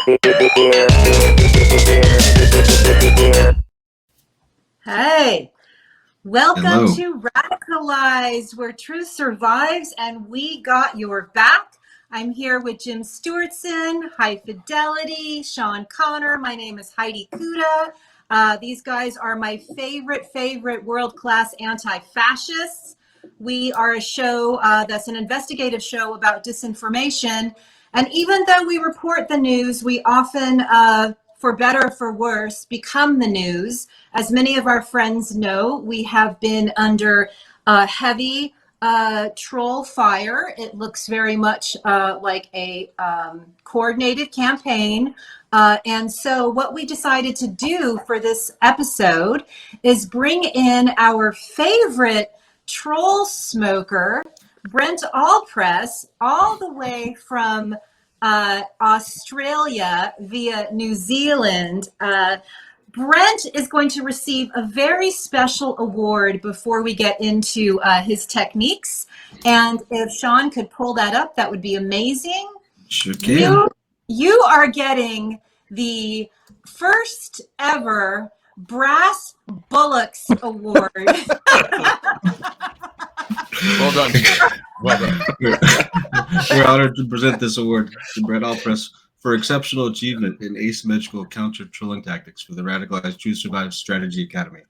Hey, welcome Hello. to Radicalized, where truth survives and we got your back. I'm here with Jim Stewartson, High Fidelity, Sean Connor. My name is Heidi Kuda. These guys are my favorite world-class anti-fascists. We are a show that's an investigative show about disinformation. And even though we report the news, we often, for better or for worse, become the news. As many of our friends know, we have been under heavy troll fire. It looks very much like a coordinated campaign. And so what we decided to do for this episode is bring in our favorite troll smoker, Brent Allpress, all the way from Australia via New Zealand. Brent is going to receive a very special award before we get into his techniques. And if Sean could pull that up, that would be amazing. Sure can. You are getting the first ever Brass Bullocks Award. Well done. Well done. We're honored to present this award to Brent Allpress for exceptional achievement in asymmetrical counter-trolling tactics for the Radicalized Truth Survives Strategy Academy.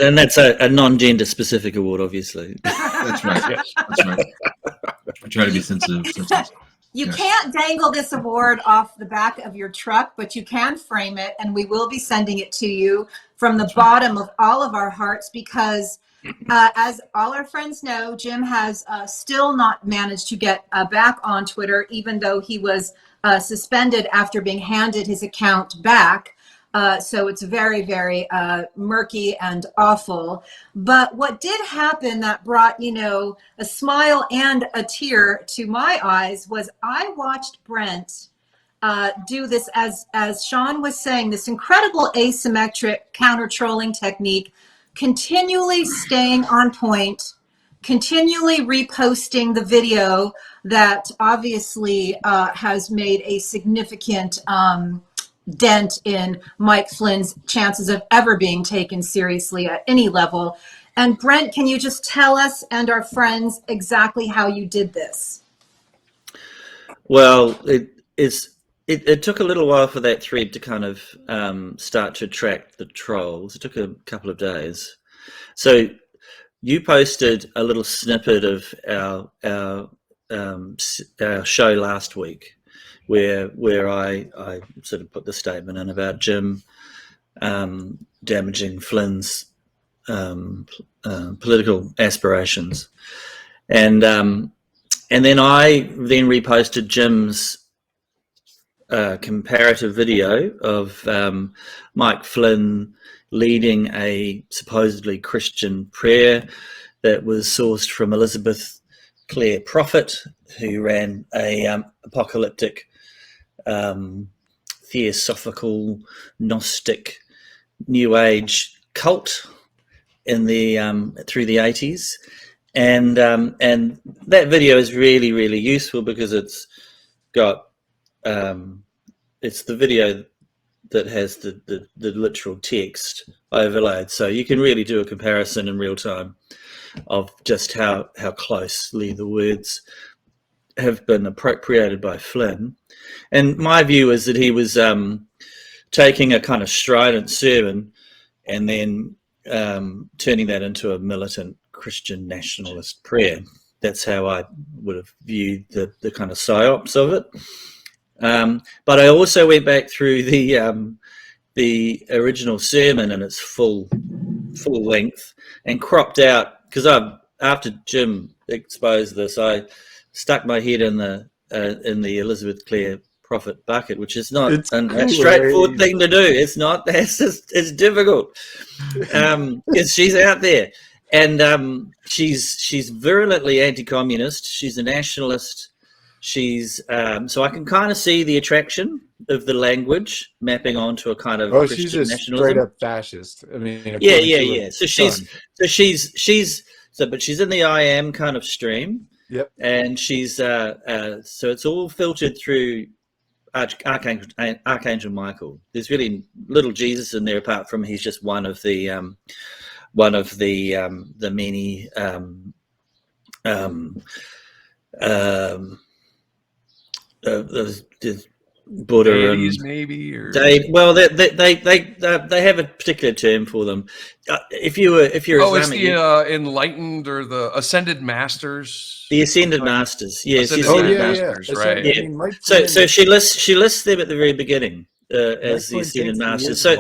and that's a non-gender specific award, obviously. That's right. Yes. That's right. I try to be sensitive. You Yes. can't dangle this award off the back of your truck, but you can frame it, and we will be sending it to you from the bottom of all of our hearts because, as all our friends know, Jim has still not managed to get back on Twitter, even though he was suspended after being handed his account back. So it's very murky and awful. But what did happen that brought, a smile and a tear to my eyes was I watched Brent do this, as Sean was saying, this incredible asymmetric counter-trolling technique, continually staying on point, continually reposting the video that obviously has made a significant dent in Mike Flynn's chances of ever being taken seriously at any level. And Brent, can you just tell us and our friends exactly how you did this? Well, it took a little while for that thread to kind of start to attract the trolls. It took a couple of days. So you posted a little snippet of our show last week, where I sort of put the statement in about Jim damaging Flynn's political aspirations, and then I reposted Jim's comparative video of Mike Flynn leading a supposedly Christian prayer that was sourced from Elizabeth Clare Prophet, who ran a apocalyptic theosophical Gnostic New Age cult in the through the 80s, and that video is really useful because it's got it's the video that has the literal text overlaid, so you can really do a comparison in real time of just how closely the words have been appropriated by Flynn. And my view is that he was taking a kind of strident sermon and then turning that into a militant Christian nationalist prayer. That's how I would have viewed the kind of psyops of it. But I also went back through the original sermon in its full length and cropped out, because after Jim exposed this, I stuck my head in the Elizabeth Clare Prophet bucket, which is not a straightforward thing to do. It's not. It's difficult because she's out there, and she's virulently anti-communist. She's a nationalist. She's so I can kind of see the attraction of the language mapping onto a kind of Christian she's just nationalism. straight up fascist. I mean, yeah. So she's but she's in the I am kind of stream, Yep. And she's so it's all filtered through Archangel Michael. There's really little Jesus in there, apart from he's just one of the many the Buddha Deities, and maybe, or well, they have a particular term for them. If you're it's Islamic, the enlightened or the ascended masters. the Ascended Masters, yes, the Ascended Ascended Masters, right. Yeah. So she lists them at the very beginning as the Ascended Masters. So I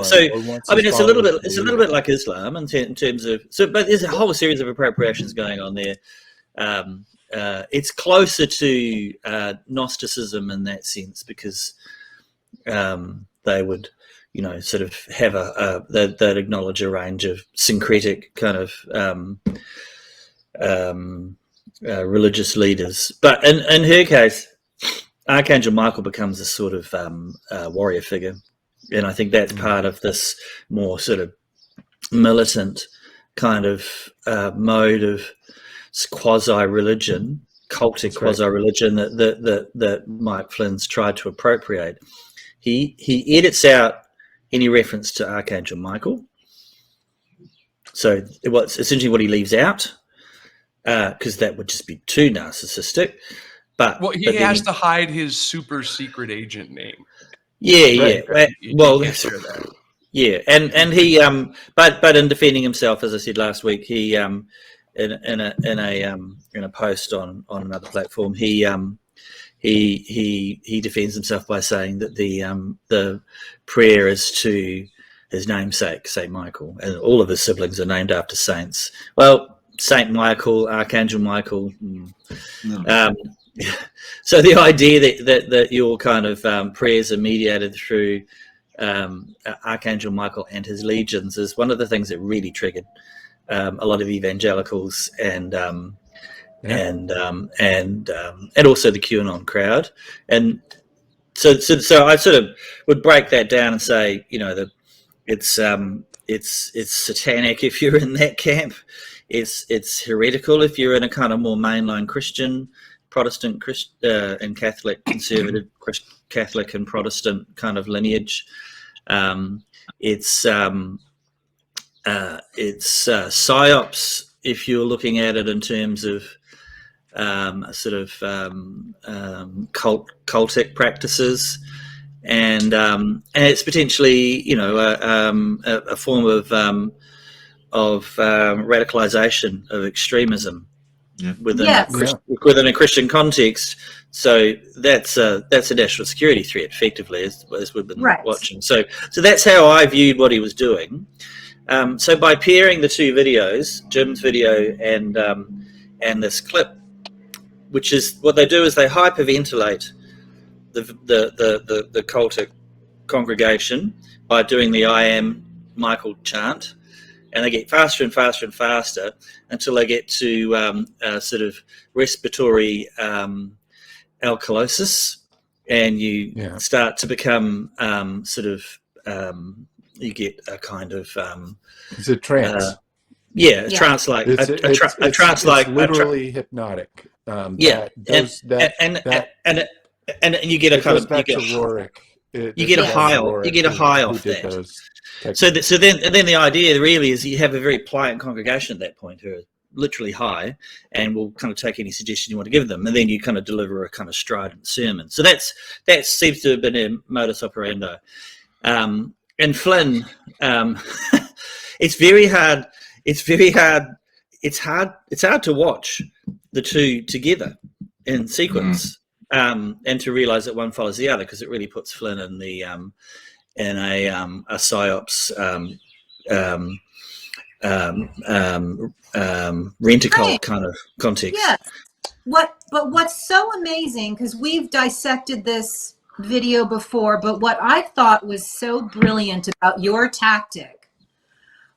mean, it's a little bit like Islam in terms of but there's a whole series of appropriations going on there. It's closer to Gnosticism in that sense, because they would, sort of have they'd acknowledge a range of syncretic kind of religious leaders. But in her case, Archangel Michael becomes a sort of warrior figure, and I think that's part of this more sort of militant kind of mode of quasi-religion, cultic quasi-religion that Mike Flynn's tried to appropriate. He edits out any reference to Archangel Michael. So what's essentially what he leaves out, because that would just be too narcissistic. But he has to hide his super secret agent name. Yeah. Well, you can't share that. Yeah, and he but in defending himself, as I said last week, he in a post on another platform, he defends himself by saying that the prayer is to his namesake, Saint Michael, and all of his siblings are named after saints. Well, Saint Michael, Archangel Michael. So the idea that your kind of prayers are mediated through Archangel Michael and his legions is one of the things that really triggered a lot of evangelicals and also the QAnon crowd. And so I sort of would break that down and say, it's satanic if you're in that camp. It's heretical if you're in a kind of more mainline Christian, Protestant and Catholic, conservative Catholic and Protestant kind of lineage. It's psyops if you're looking at it in terms of sort of cultic practices, and it's potentially a form of radicalization of extremism within a Christian context. So that's a national security threat, effectively, as we've been watching. So that's how I viewed what he was doing. So by pairing the two videos, Jim's video and this clip, which is what they do is they hyperventilate the cultic congregation by doing the "I am Michael" chant, and they get faster and faster and faster until they get to sort of respiratory alkalosis, and you start to become you get a kind of it's a trance. Trance-like. It's literally hypnotic. And you get a kind of you get a high off that. So then the idea really is you have a very pliant congregation at that point who are literally high and will kind of take any suggestion you want to give them, and then you kind of deliver a kind of strident sermon. So that seems to have been a modus operandi. And Flynn, it's very hard. It's hard to watch the two together in sequence, and to realize that one follows the other, because it really puts Flynn in the in a psyops rent-a-cult kind of context. Yes. What's so amazing, because we've dissected this video before, but what I thought was so brilliant about your tactic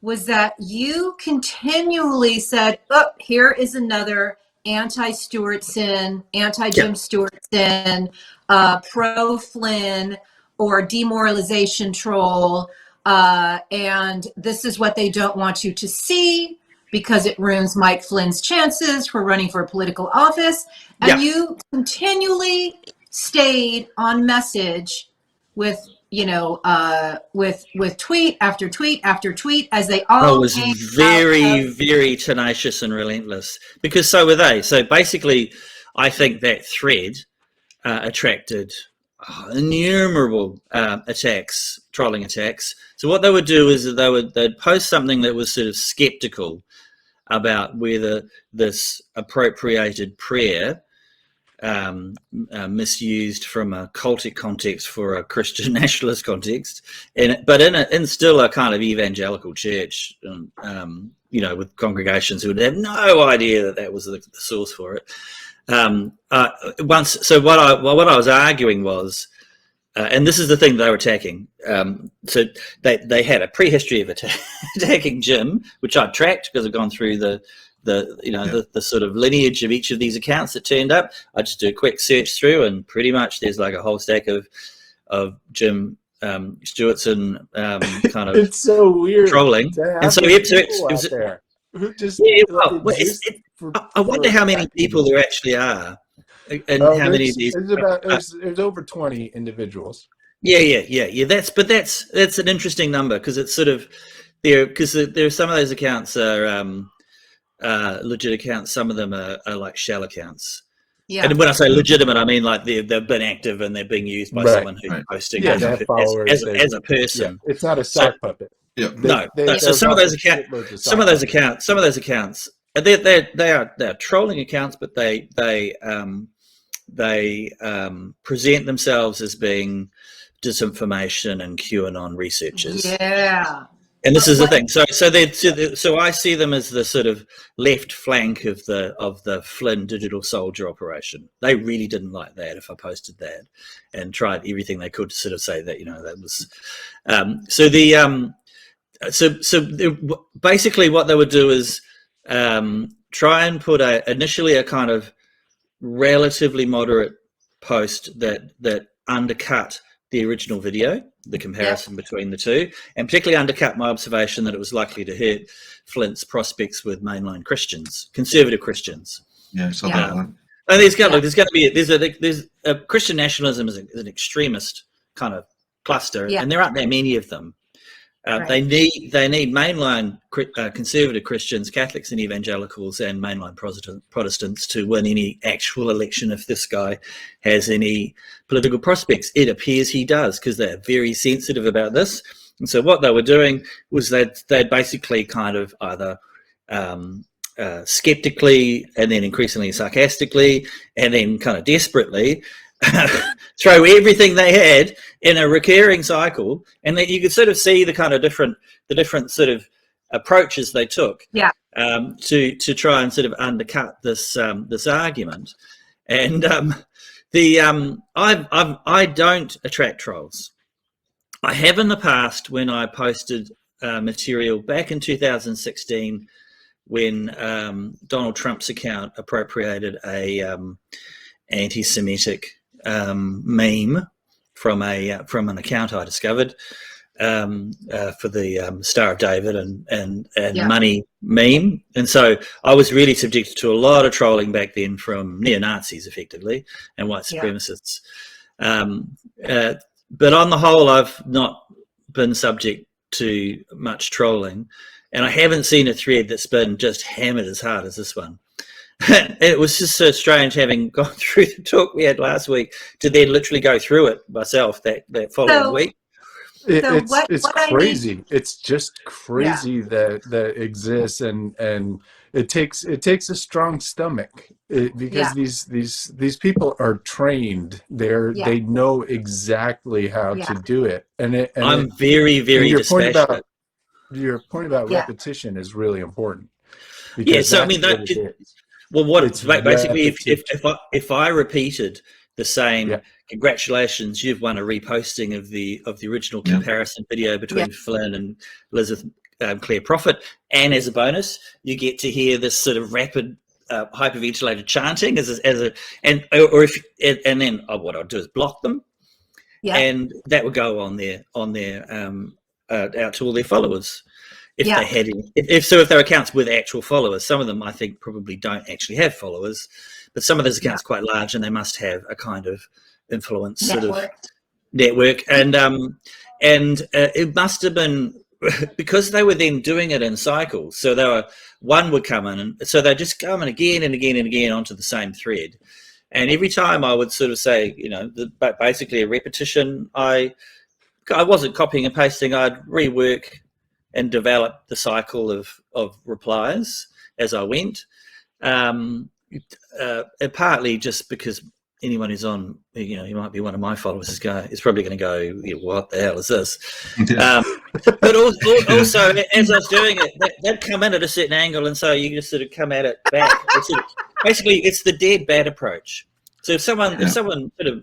was that you continually said, oh, here is another anti-Stewardson, anti-Jim Stewardson, pro-Flynn, or demoralization troll, and this is what they don't want you to see. because it ruins Mike Flynn's chances for running for a political office. And you continually stayed on message with, with tweet after tweet after tweet as they all I was very tenacious and relentless, because so were they. So basically, I think that thread attracted innumerable attacks, trolling attacks. So what they would do is that they'd post something that was sort of skeptical about whether this appropriated prayer misused from a cultic context for a Christian nationalist context, but in still a kind of evangelical church, with congregations who would have no idea that was the source for it. So what I was arguing was, and this is the thing they were attacking. So they had a prehistory of attacking Jim, which I'd tracked because I'd gone through the sort of lineage of each of these accounts that turned up. I just do a quick search through, and pretty much there's like a whole stack of Jim Stewartson kind of it's so weird trolling. And so I wonder how many people there actually are, and how many of these. There's over 20 individuals. Yeah. That's an interesting number, because it's sort of there, because there are some of those accounts are legit accounts. Some of them are like shell accounts. Yeah. And when I say legitimate, I mean like they've been active and they're being used by someone who's posting as a person. Yeah. It's not a sock puppet. Yeah. So some of those accounts, they are trolling accounts, but they present themselves as being disinformation and QAnon researchers. Yeah. And this is the thing. So I see them as the sort of left flank of the Flynn digital soldier operation. They really didn't like that if I posted that, and tried everything they could to sort of say that that was. Basically what they would do is try and put initially a kind of relatively moderate post that undercut the original video, the comparison between the two, and particularly undercut my observation that it was likely to hurt Flint's prospects with mainline Christians, conservative Christians. Yeah, I saw that one. And there's a Christian nationalism is an extremist kind of cluster, and there aren't that many of them. They need mainline conservative Christians, Catholics and evangelicals, and mainline Protestants to win any actual election if this guy has any political prospects. It appears he does, because they're very sensitive about this. And so what they were doing was they'd basically kind of either skeptically, and then increasingly sarcastically, and then kind of desperately throw everything they had in a recurring cycle, and that you could sort of see the kind of different sort of approaches they took to try and sort of undercut this argument. And I don't attract trolls. I have in the past, when I posted material back in 2016 when Donald Trump's account appropriated a anti-Semitic meme from an account I discovered for the Star of David and money meme. And so I was really subjected to a lot of trolling back then from neo-Nazis, effectively, and white supremacists. But on the whole, I've not been subject to much trolling, and I haven't seen a thread that's been just hammered as hard as this one. It was just so strange, having gone through the talk we had last week, to then literally go through it myself that following week. It's crazy. It's just crazy that exists, and it takes a strong stomach, because these people are trained. They know exactly how to do it. And I'm very dispassionate. Your point about repetition is really important. So I mean it's basically if I repeated the same congratulations, you've won a reposting of the original comparison video between Flynn and Elizabeth Clare Prophet, and as a bonus you get to hear this sort of rapid hyperventilated chanting and then what I'll do is block them, and that would go on their out to all their followers. if Yeah. they had any, if they're accounts with actual followers. Some of them I think probably don't actually have followers, but some of those accounts are quite large and they must have a kind of influence sort of network. And it must have been because they were then doing it in cycles. So one would come in, and so they just come in again and again and again onto the same thread. And every time I would sort of say, but basically a repetition. I wasn't copying and pasting. I'd rework and develop the cycle of replies as I went. And partly just because anyone who's on, you might be one of my followers is probably going to go, what the hell is this? But also, as I was doing it, they'd come in at a certain angle, and so you just sort of come at it back. Basically, it's the dead bat approach. So if someone sort of,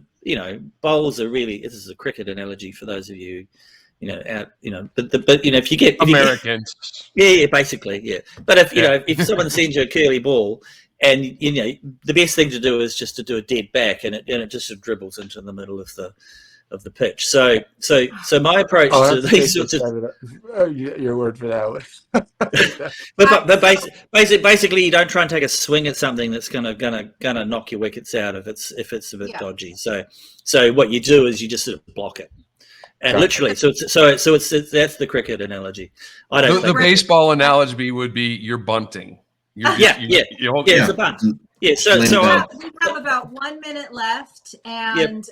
bowls are really, this is a cricket analogy for those of you, but if you get Americans. Basically, yeah. But if someone sends you a curly ball, and the best thing to do is just to do a dead back, and it just sort of dribbles into the middle of the pitch. So my approach to these sorts of your word for that one. but basically, you don't try and take a swing at something that's gonna knock your wickets out if it's a bit dodgy. So what you do is you just sort of block it. And literally, so it's that's the cricket analogy. I don't. The baseball analogy would be you're bunting. It's a bunt. Yeah. So we have about 1 minute left, and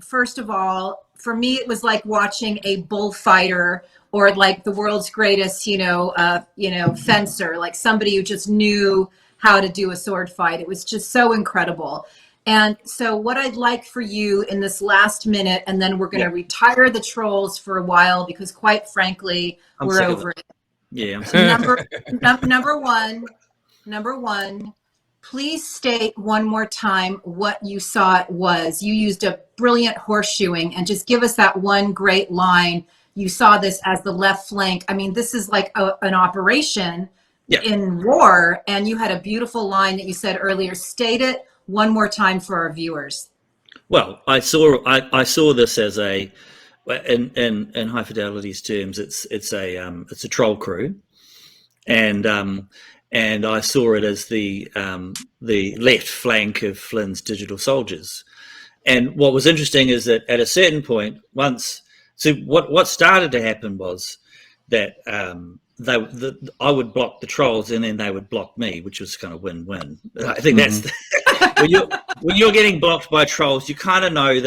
first of all, for me, it was like watching a bullfighter or like the world's greatest, fencer, like somebody who just knew how to do a sword fight. It was just so incredible. And so what I'd like for you in this last minute, and then we're going to retire the trolls for a while because quite frankly, we're over it. Yeah. Number one, please state one more time what you saw it was. You used a brilliant horseshoeing, and just give us that one great line. You saw this as the left flank. I mean, this is like an operation in war, and you had a beautiful line that you said earlier. State it one more time for our viewers. Well, I saw this as in High Fidelity's terms, it's a troll crew, and I saw it as the left flank of Flynn's digital soldiers. And what was interesting is that at a certain point, what started to happen was that I would block the trolls, and then they would block me, which was kind of win-win. I think that's when you're getting blocked by trolls, you kind of know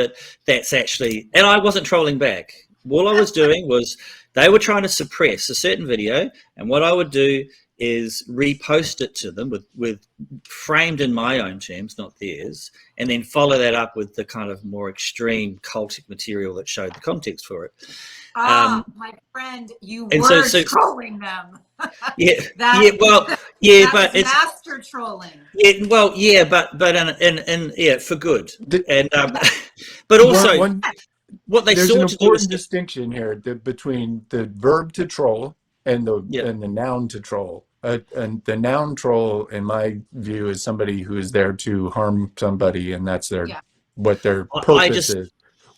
that's actually. And I wasn't trolling back. All I was doing was they were trying to suppress a certain video, and what I would do is repost it to them with framed in my own terms, not theirs, and then follow that up with the kind of more extreme cultic material that showed the context for it. My friend, you were trolling them. But it's master trolling. But for good. And but also what they there's saw an to do important distinction here between the verb to troll and the noun to troll. And the noun troll, in my view, is somebody who is there to harm somebody, and that's what their purpose is.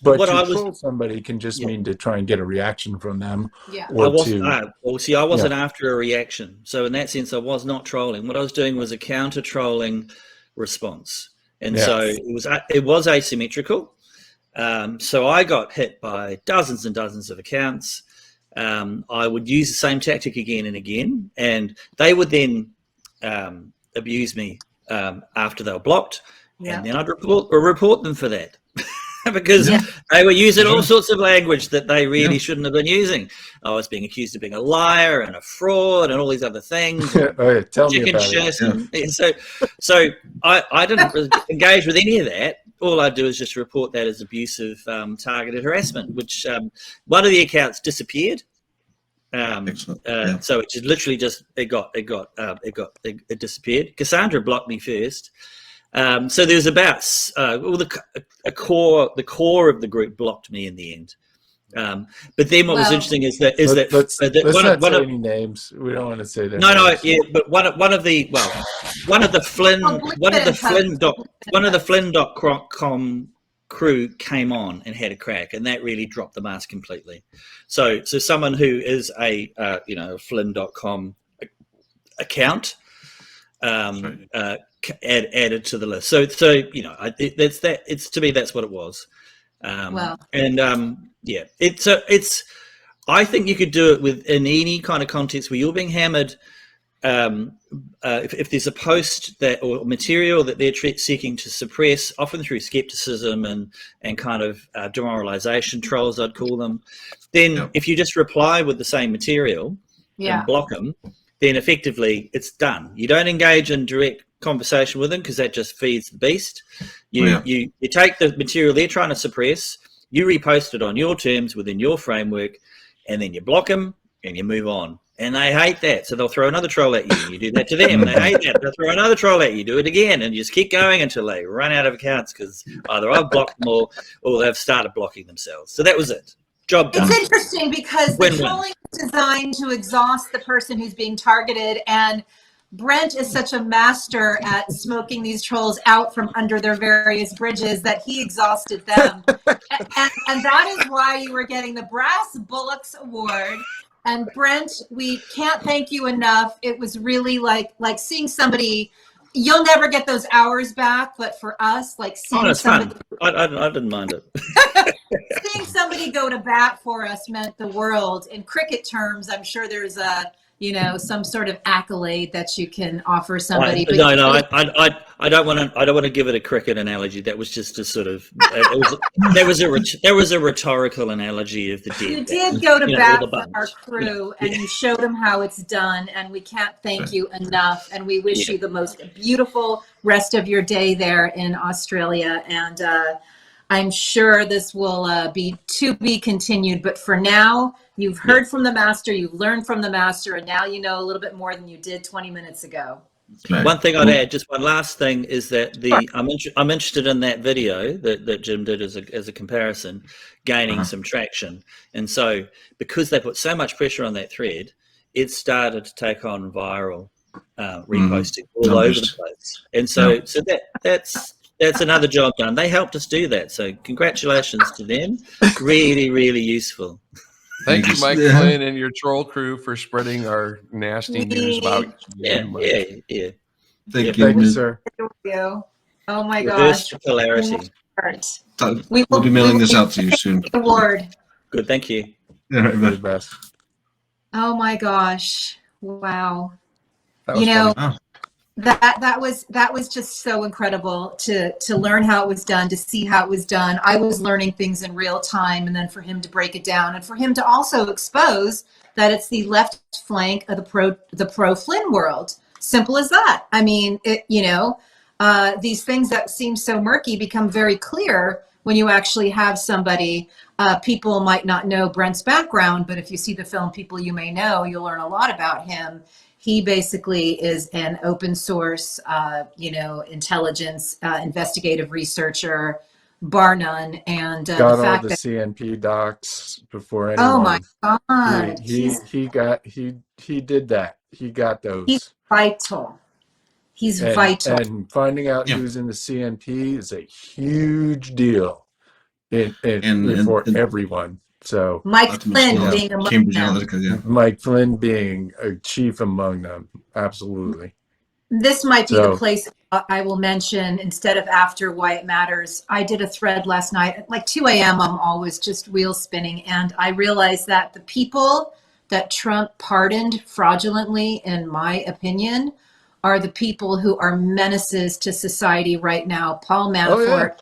But to troll somebody can just mean to try and get a reaction from them. Yeah. I wasn't after a reaction. So in that sense, I was not trolling. What I was doing was a counter-trolling response. And so it was asymmetrical. So I got hit by dozens and dozens of accounts. I would use the same tactic again and again, and they would then abuse me after they were blocked, and then I'd report them for that. Because they were using all sorts of language that they really shouldn't have been using. I was being accused of being a liar and a fraud and all these other things. Tell me about it. So I didn't really engage with any of that. All I do is just report that as abusive targeted harassment, which one of the accounts disappeared. So it just literally it disappeared. Cassandra blocked me first. So there's about the core of the group blocked me in the end. But then what was interesting is that let's not say any names. We don't want to say that. But one of the Flynn.com crew came on and had a crack, and that really dropped the mask completely. So someone who is a Flynn.com account added to the list. So that's that. It's, to me, that's what it was. It's I think you could do it in any kind of context where you're being hammered. If there's a post that or material that they're seeking to suppress, often through skepticism and kind of demoralization, trolls I'd call them, then if you just reply with the same material and block them, then effectively it's done. You don't engage in direct conversation with them because that just feeds the beast. You take the material they're trying to suppress, you repost it on your terms within your framework, and then you block them and you move on. And they hate that, so they'll throw another troll at you. You do that to them, and they hate that. They'll throw another troll at you. Do it again, and you just keep going until they run out of accounts because either I've blocked them or they've started blocking themselves. So that was it. Job done. It's interesting because the trolling is designed to exhaust the person who's being targeted, and Brent is such a master at smoking these trolls out from under their various bridges that he exhausted them. and that is why you were getting the Brass Bullocks Award. And Brent, we can't thank you enough. It was really like seeing somebody. You'll never get those hours back, but for us, like seeing somebody, fun. I didn't mind it. Seeing somebody go to bat for us meant the world. In cricket terms, I'm sure there's some sort of accolade that you can offer somebody. I don't want to give it a cricket analogy. That was just a sort of there was a rhetorical analogy of the dead. You did go to bat for our crew, and you showed them how it's done, and we can't thank you enough. And we wish you the most beautiful rest of your day there in Australia. And I'm sure this will be to be continued. But for now, you've heard from the master, you've learned from the master, and now you know a little bit more than you did 20 minutes ago. Right. One thing I'd add, just one last thing, is that I'm interested in that video that Jim did as a comparison, gaining some traction. And so because they put so much pressure on that thread, it started to take on viral reposting all over the place. And so that's another job done. They helped us do that. So congratulations to them. Really, really useful. Thank you, Mike Flynn, and your troll crew for spreading our nasty news about you. Yeah. Thank Thank you, sir. Oh my Reverse gosh. polarity. We'll be mailing this out to you soon. Award. Good, thank you. All right, Very best. Oh my gosh. Wow. That was funny. That was just so incredible to learn how it was done, to see how it was done. I was learning things in real time, and then for him to break it down, and for him to also expose that it's the left flank of the pro Flynn world. Simple as that. I mean, these things that seem so murky become very clear when you actually have somebody. People might not know Brent's background, but if you see the film People You May Know, you'll learn a lot about him. He basically is an open source, intelligence, investigative researcher, bar none. And got the fact all the that CNP docs before anyone. Oh my God, He did that. He got those. He's vital. He's vital. And finding out he was in the CNP is a huge deal for everyone. So Mike Flynn being among Cambridge them. Analytica, Mike Flynn being a chief among them. Absolutely. This might be the place I will mention instead of after Why It Matters. I did a thread last night at like 2 a.m. I'm always just wheel spinning. And I realized that the people that Trump pardoned fraudulently, in my opinion, are the people who are menaces to society right now. Paul Manafort,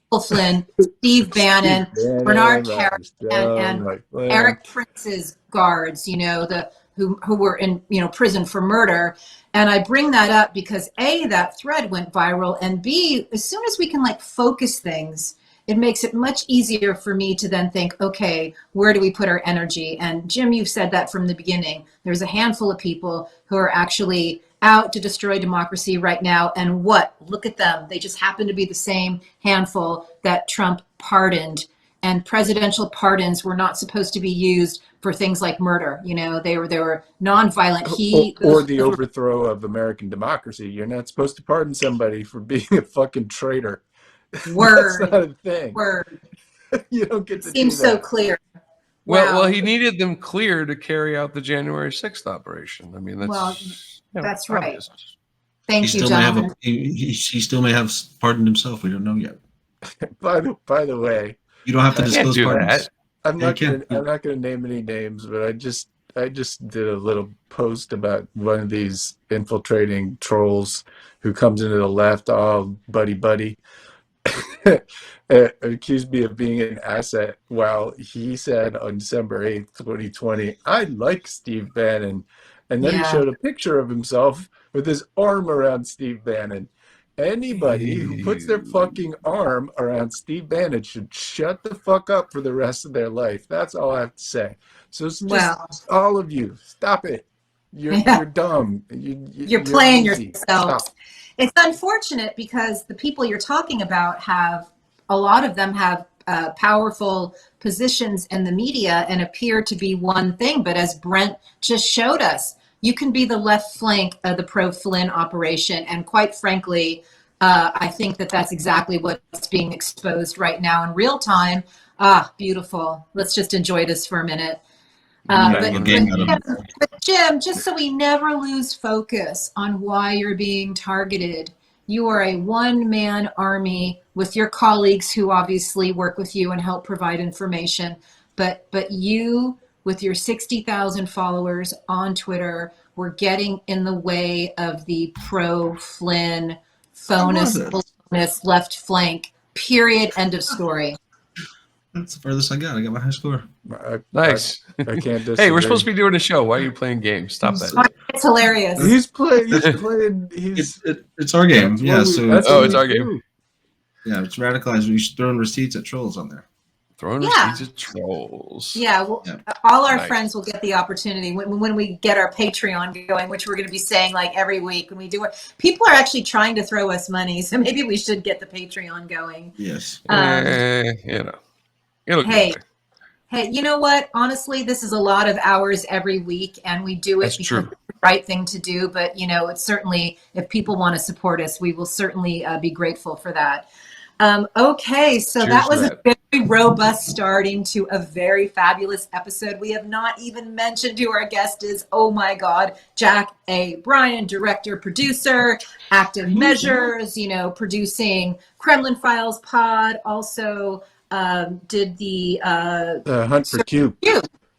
Michael Flynn, Steve Bannon, Bernard Kerik, and Eric Prince's guards, who were in prison for murder. And I bring that up because A, that thread went viral, and B, as soon as we can focus things, it makes it much easier for me to then think, okay, where do we put our energy? And Jim, you've said that from the beginning. There's a handful of people who are actually out to destroy democracy right now. And look at them. They just happen to be the same handful that Trump pardoned. And presidential pardons were not supposed to be used for things like murder. They were nonviolent. Or the overthrow of American democracy. You're not supposed to pardon somebody for being a fucking traitor. That's Word. not a thing. Word. You don't get to Seems do that. so clear. Well, Wow. he needed them clear to carry out the January 6th operation. I mean, that's Well, that's right. obvious. He Thank you, still may have gentlemen. he still may have pardoned himself. We don't know yet. By the way, You don't have to I can't disclose do pardons. that. I'm Yeah, not you gonna can. I'm not gonna name any names, but I just did a little post about one of these infiltrating trolls who comes into the left, all buddy, accused me of being an asset. While he said on December 8th, 2020, I like Steve Bannon, and then he Yeah. showed a picture of himself with his arm around Steve Bannon. Anybody who puts their fucking arm around Steve Bannon should shut the fuck up for the rest of their life. That's all I have to say. So it's just Well, all of you, stop it. You're Yeah. you're dumb. you're playing lazy. yourself. Stop. It's unfortunate because the people you're talking about a lot of them have powerful positions in the media and appear to be one thing. But as Brent just showed us, you can be the left flank of the pro-Flynn operation. And quite frankly, I think that that's exactly what's being exposed right now in real time. Ah, beautiful. Let's just enjoy this for a minute. Make a game out of it. But Jim, just so we never lose focus on why you're being targeted, you are a one-man army with your colleagues who obviously work with you and help provide information. But you, with your 60,000 followers on Twitter, were getting in the way of the pro-Flynn, bonus left flank. Period. End of story. That's the furthest I got. I got my high score. Nice. I can't disagree. Hey, we're supposed to be doing a show. Why are you playing games? Stop that. It's hilarious. He's playing. It's our game. That's Yeah. what we- So that's Oh, what it's we our game. do. yeah, it's radicalized. We should throw in receipts at trolls on there. Throwing Yeah. receipts at trolls. Yeah, well, Yeah. all our Nice. friends will get the opportunity when we get our Patreon going, which we're going to be saying like every week when we do it. People are actually trying to throw us money, so maybe we should get the Patreon going. Yes. It'll Hey. get there. Hey, you know what? Honestly, this is a lot of hours every week, and we do it That's because true. it's the right thing to do. But it's certainly, if people want to support us, we will certainly be grateful for that. Okay, so Cheers that to was that. a very robust starting to a very fabulous episode. We have not even mentioned who our guest is. Oh my God, Jack A. Bryan, director, producer, Active Measures, producing Kremlin Files Pod, also did the Hunt for Q,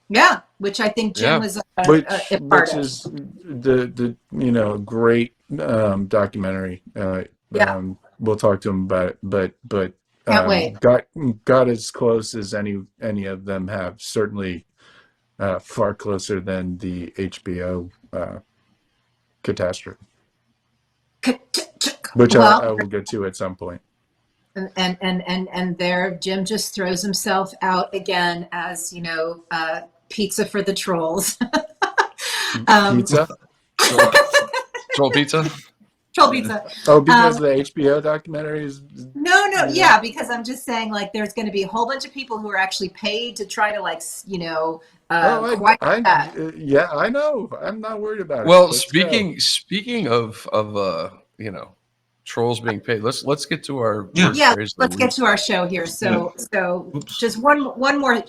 yeah, which I think Jim Yeah. was which a part of. is the great documentary. Yeah. We'll talk to him about it, but Can't wait. got as close as any of them have. Certainly, far closer than the HBO catastrophe, which I will get to at some point. And there Jim just throws himself out again as pizza for the trolls. Pizza. Troll pizza? Troll pizza. Oh, because the HBO documentary is. No, yeah, because I'm just saying like there's going to be a whole bunch of people who are actually paid to try to quiet that. Yeah, I know. I'm not worried about it. Well, Let's go. speaking of trolls being paid, let's get to our Yeah. word Yeah, phrase of the let's week. get to our show here. So Oops. just one more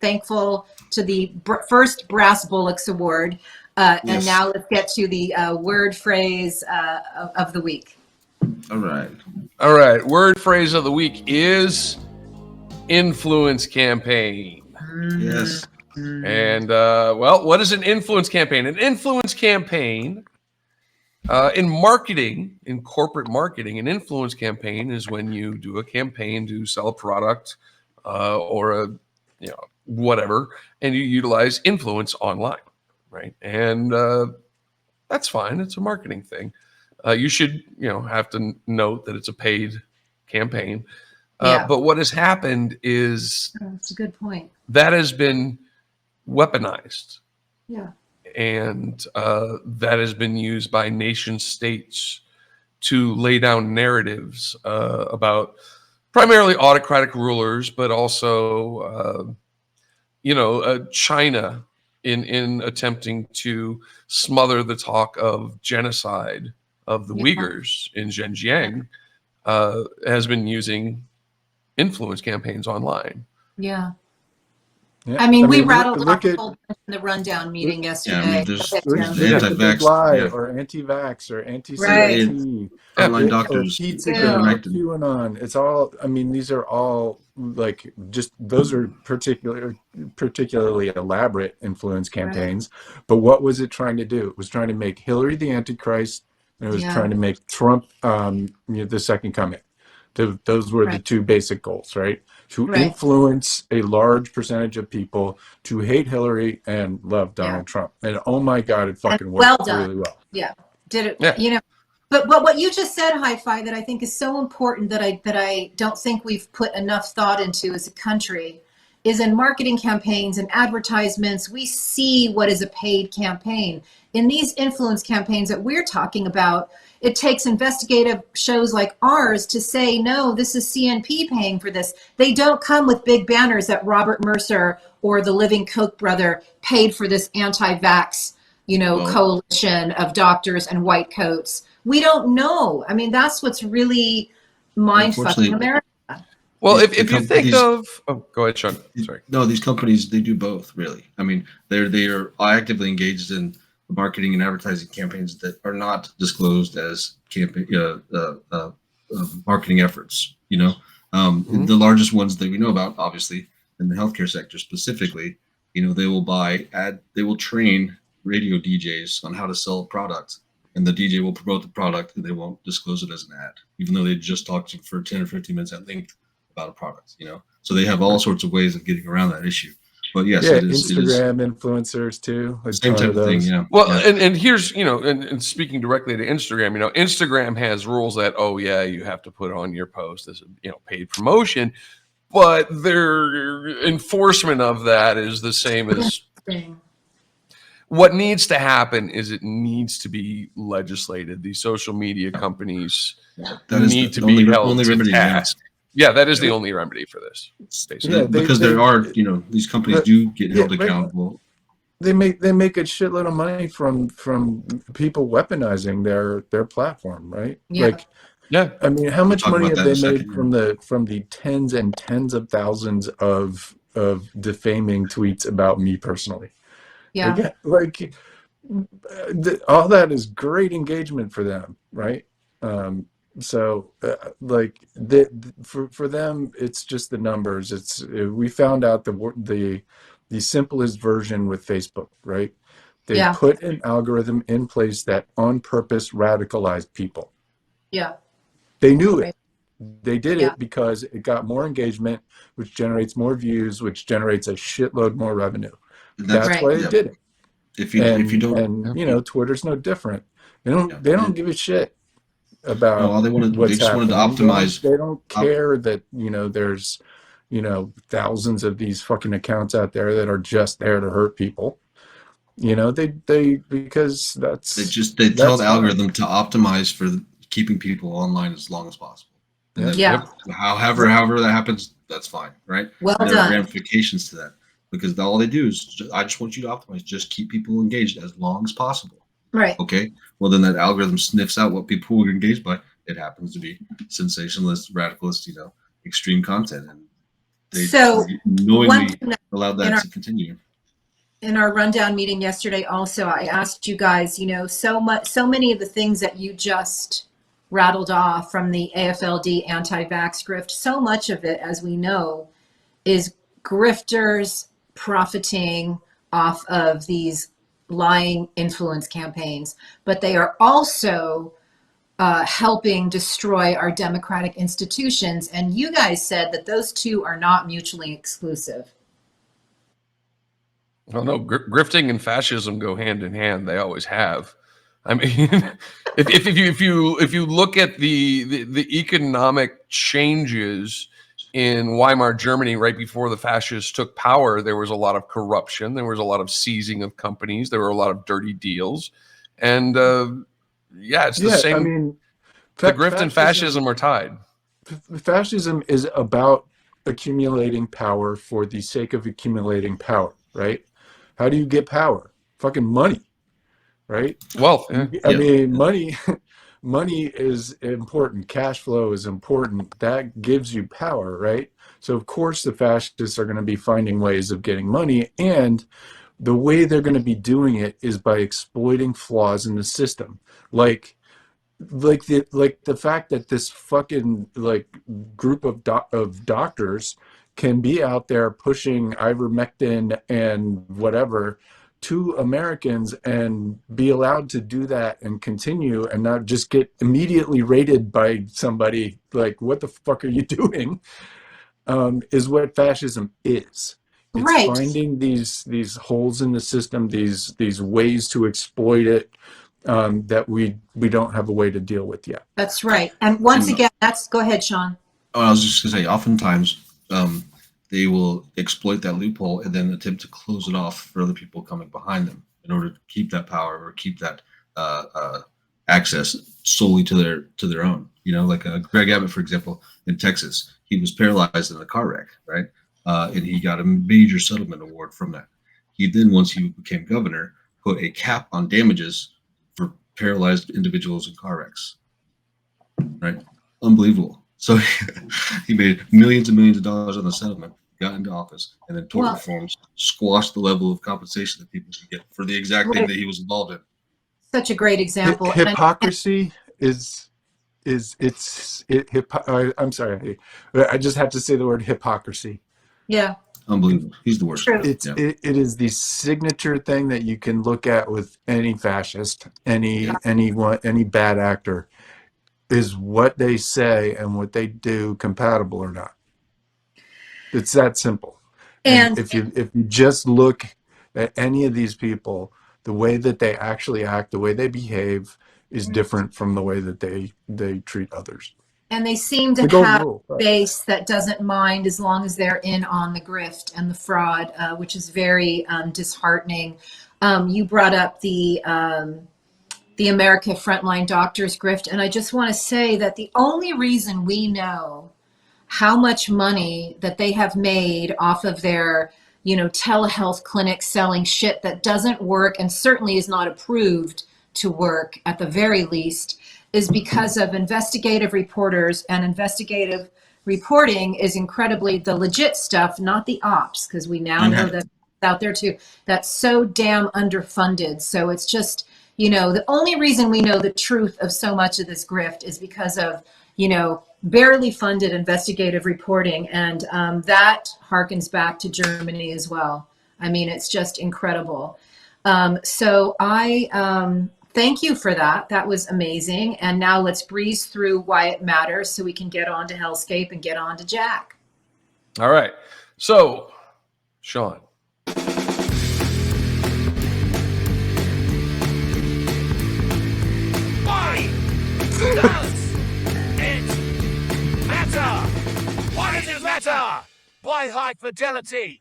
thankful to the first Brass Bullocks Award. And Yes. now let's get to the word phrase of the week. All right. All right, word phrase of the week is influence campaign. Yes. And what is an influence campaign? An influence campaign in marketing, in corporate marketing, an influence campaign is when you do a campaign to sell a product or whatever, and you utilize influence online, right? And that's fine. It's a marketing thing. You should, have to note that it's a paid campaign. Yeah. But what has happened is That's a good point. that has been weaponized. Yeah. And that has been used by nation states to lay down narratives about primarily autocratic rulers, but also, China in attempting to smother the talk of genocide of the Yeah. Uyghurs in Xinjiang. has been using influence campaigns online. Yeah. Yeah. I mean, we look- rattled look off a at whole bunch in the rundown meeting Yeah, yesterday. I mean, there's Go ahead, look Jim. the at the big anti-vax, lie yeah. or anti-vax or Right. anti-CRT. Online or doctors Pizzagate Yeah. or connected. QAnon. It's all. I mean, these are all like just those are particularly elaborate influence campaigns. But what was it trying to do? It was trying to make Hillary the Antichrist, and it was Yeah. trying to make Trump the second coming. Those were the Right. two basic goals, right? To Right. influence a large percentage of people to hate Hillary and love Donald Trump. And oh my God, it fucking well worked done. really well. Yeah. Did it, Yeah. you know, but what you just said, Hi-Fi, that I think is so important that I don't think we've put enough thought into as a country is in marketing campaigns and advertisements, we see what is a paid campaign. In these influence campaigns that we're talking about, it takes investigative shows like ours to say, no, this is CNP paying for this. They don't come with big banners that Robert Mercer or the Living Koch brother paid for this anti-vax, Well- coalition of doctors and white coats. We don't know. I mean, that's what's really mind-fucking Unfortunately- America. Well, These- if you the think companies- of, oh, go ahead, Sean. Sorry. No, these companies, they do both, really. I mean, they are actively engaged in marketing and advertising campaigns that are not disclosed as campaign marketing efforts. Mhm. The largest ones that we know about, obviously, in the healthcare sector specifically, they will train radio DJs on how to sell a product, and the DJ will promote the product, and they won't disclose it as an ad, even though they just talked to you for 10 or 15 minutes at length about a product. So they have all sorts of ways of getting around that issue. But yes, Yeah, it is Instagram influencers too. A same ton type of of thing. those. Yeah. Well, yeah. and here's, and speaking directly to Instagram, Instagram has rules that, oh yeah, you have to put on your post as paid promotion, but their enforcement of that is the same as what needs to happen is it needs to be legislated. These social media companies That is need the to be held only to remedy. Yeah. task. Yeah, that is the only remedy for this, basically. Yeah, Because there are, these companies but- do get held yeah, right. accountable. They make a shitload of money from people weaponizing their platform, right? Yeah. Like, Yeah. I mean, how much talk money about have that they in a made second. from the tens and tens of thousands of defaming tweets about me personally? Yeah. All that is great engagement for them, right? For them, it's just the numbers. We found out the simplest version with Facebook, right? They Yeah. put an algorithm in place that on purpose radicalized people. Yeah. They knew it. Right. They did Yeah. it because it got more engagement, which generates more views, which generates a shitload more revenue. That's Right. why they yeah. did it. If you don't, And Twitter's no different. They Yeah. don't give a shit about No, all they wanted- what's they just wanted to happening. optimize- They don't care that there's thousands of these fucking accounts out there that are just there to hurt people. Because that's they tell that's the fine. algorithm to optimize for keeping people online as long as possible. And then Yeah. however that happens, that's fine, right? Well And there are done. ramifications to that because all they do is I just want you to optimize, just keep people engaged as long as possible. Right. Okay. Well, then that algorithm sniffs out what people are engaged by. It happens to be sensationalist, radicalist, extreme content, and they So, One knowingly thing that allowed in that our- to continue. in our rundown meeting yesterday also, I asked you guys, so many of the things that you just rattled off from the AFLD anti-vax grift, so much of it, as we know, is grifters profiting off of these lying influence campaigns, but they are also helping destroy our democratic institutions. And you guys said that those two are not mutually exclusive. Well, no, grifting and fascism go hand in hand. They always have. I mean, if you look at the economic changes in Weimar Germany right before the fascists took power, there was a lot of corruption. There was a lot of seizing of companies. There were a lot of dirty deals, and it's the same. I mean, the grift and fascism are tied. Fascism is about accumulating power for the sake of accumulating power, right? How do you get power? Fucking money, right? Wealth. Yeah. I mean, money money is important, cash flow is important. That gives you power, right? So of course the fascists are going to be finding ways of getting money, and the way they're going to be doing it is by exploiting flaws in the system, like the fact that this fucking like group of doctors can be out there pushing ivermectin and whatever to Americans and be allowed to do that and continue and not just get immediately raided by somebody like, what the fuck are you doing? Is what fascism is. It's Right. finding these holes in the system, these ways to exploit it, that we don't have a way to deal with yet. That's right. And once again, go ahead, Sean. Oh, I was just gonna say, oftentimes they will exploit that loophole and then attempt to close it off for other people coming behind them in order to keep that power or keep that access solely to their own. You know, like Greg Abbott, for example, in Texas, he was paralyzed in a car wreck, right? And he got a major settlement award from that. He then, once he became governor, put a cap on damages for paralyzed individuals in car wrecks, right? Unbelievable. So he made millions and millions of dollars on the settlement, got into office, and then tort reforms squashed the level of compensation that people could get for the exact thing that he was involved in. Such a great example. Hypocrisy I'm sorry, I just have to say the word hypocrisy. Yeah. Unbelievable. He's the worst. It is the signature thing that you can look at with any fascist, any bad actor, is what they say and what they do compatible or not. It's that simple. And if you just look at any of these people, the way that they actually act, the way they behave is different from the way that they treat others. And they seem to have a base that doesn't mind as long as they're in on the grift and the fraud, which is very disheartening. You brought up the America Frontline Doctors grift, and I just want to say that the only reason we know how much money that they have made off of their, telehealth clinics selling shit that doesn't work and certainly is not approved to work at the very least, is because of investigative reporters, and investigative reporting is incredibly the legit stuff, not the ops, because we now know that out there too. That's so damn underfunded. So it's just, the only reason we know the truth of so much of this grift is because of, barely funded investigative reporting. And that harkens back to Germany as well. I mean, it's just incredible. So I thank you for that. That was amazing. And now let's breeze through why it matters so we can get on to Hellscape and get on to Jack. All right. So, Sean. Why does it matter? Why does it matter? Why high fidelity?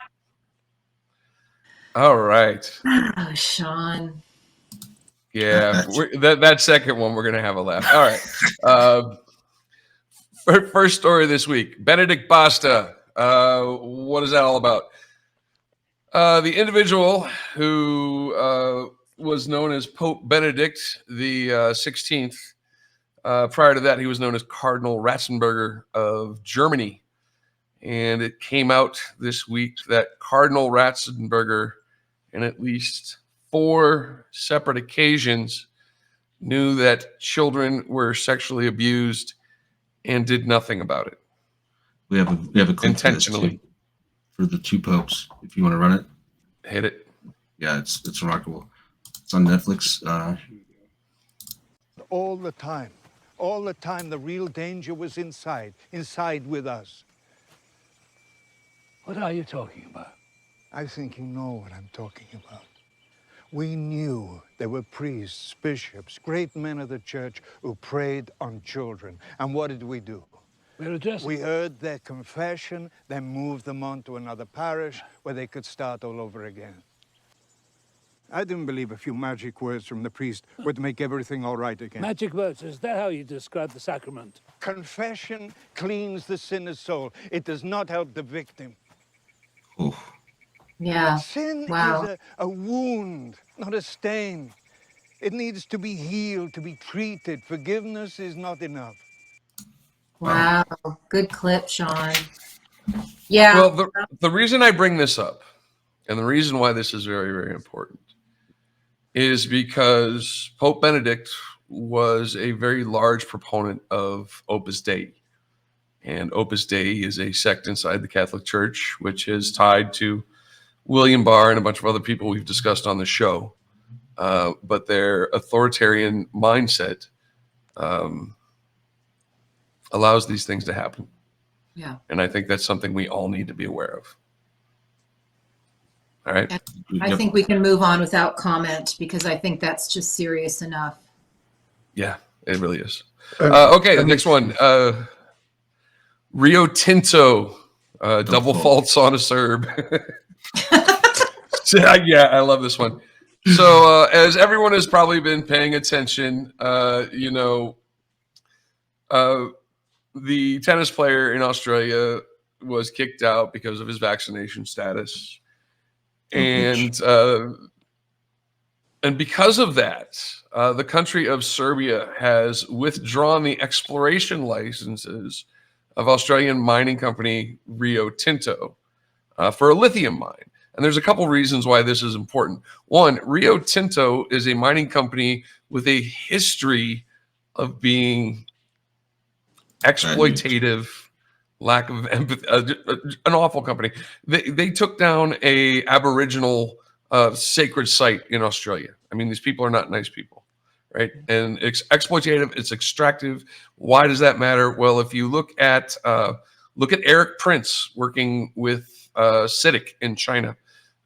All right. Oh, Sean. Yeah, that second one, we're going to have a laugh. All right. First story this week, Benedict Basta. What is that all about? The individual who was known as Pope Benedict the 16th. Prior to that, he was known as Cardinal Ratzenberger of Germany. And it came out this week that Cardinal Ratzenberger, in at least 4 separate occasions, knew that children were sexually abused and did nothing about it. We have a clip intentionally for the 2 popes. If you want to run it, hit it. Yeah, it's remarkable. It's on Netflix. All the time, the real danger was inside with us. What are you talking about? I think you know what I'm talking about. We knew there were priests, bishops, great men of the church who preyed on children. And what did we do? We heard their confession, then moved them on to another parish where they could start all over again. I didn't believe a few magic words from the priest would make everything all right again. Magic words, is that how you describe the sacrament? Confession cleans the sinner's soul. It does not help the victim. Oh. Yeah. Sin Wow. is a wound, not a stain. It needs to be healed, to be treated. Forgiveness is not enough. Wow, good clip, Sean. Yeah. Well, the reason I bring this up, and the reason why this is very, very important, is because Pope Benedict was a very large proponent of Opus Dei. And Opus Dei is a sect inside the Catholic Church, which is tied to William Barr and a bunch of other people we've discussed on the show. But their authoritarian mindset allows these things to happen. Yeah. And I think that's something we all need to be aware of. All right. I think we can move on without comment because I think that's just serious enough. Yeah, it really is. Okay, the next one. Rio Tinto, double faults on a Serb. Yeah, I love this one. So as everyone has probably been paying attention, the tennis player in Australia was kicked out because of his vaccination status. And because of that, the country of Serbia has withdrawn the exploration licenses of Australian mining company Rio Tinto for a lithium mine. And there's a couple reasons why this is important. One, Rio Tinto is a mining company with a history of being exploitative, lack of empathy, an awful company. They took down a Aboriginal sacred site in Australia. I mean, these people are not nice people, right? And it's exploitative, it's extractive. Why does that matter? Well, if you look at Eric Prince working with CITIC in China,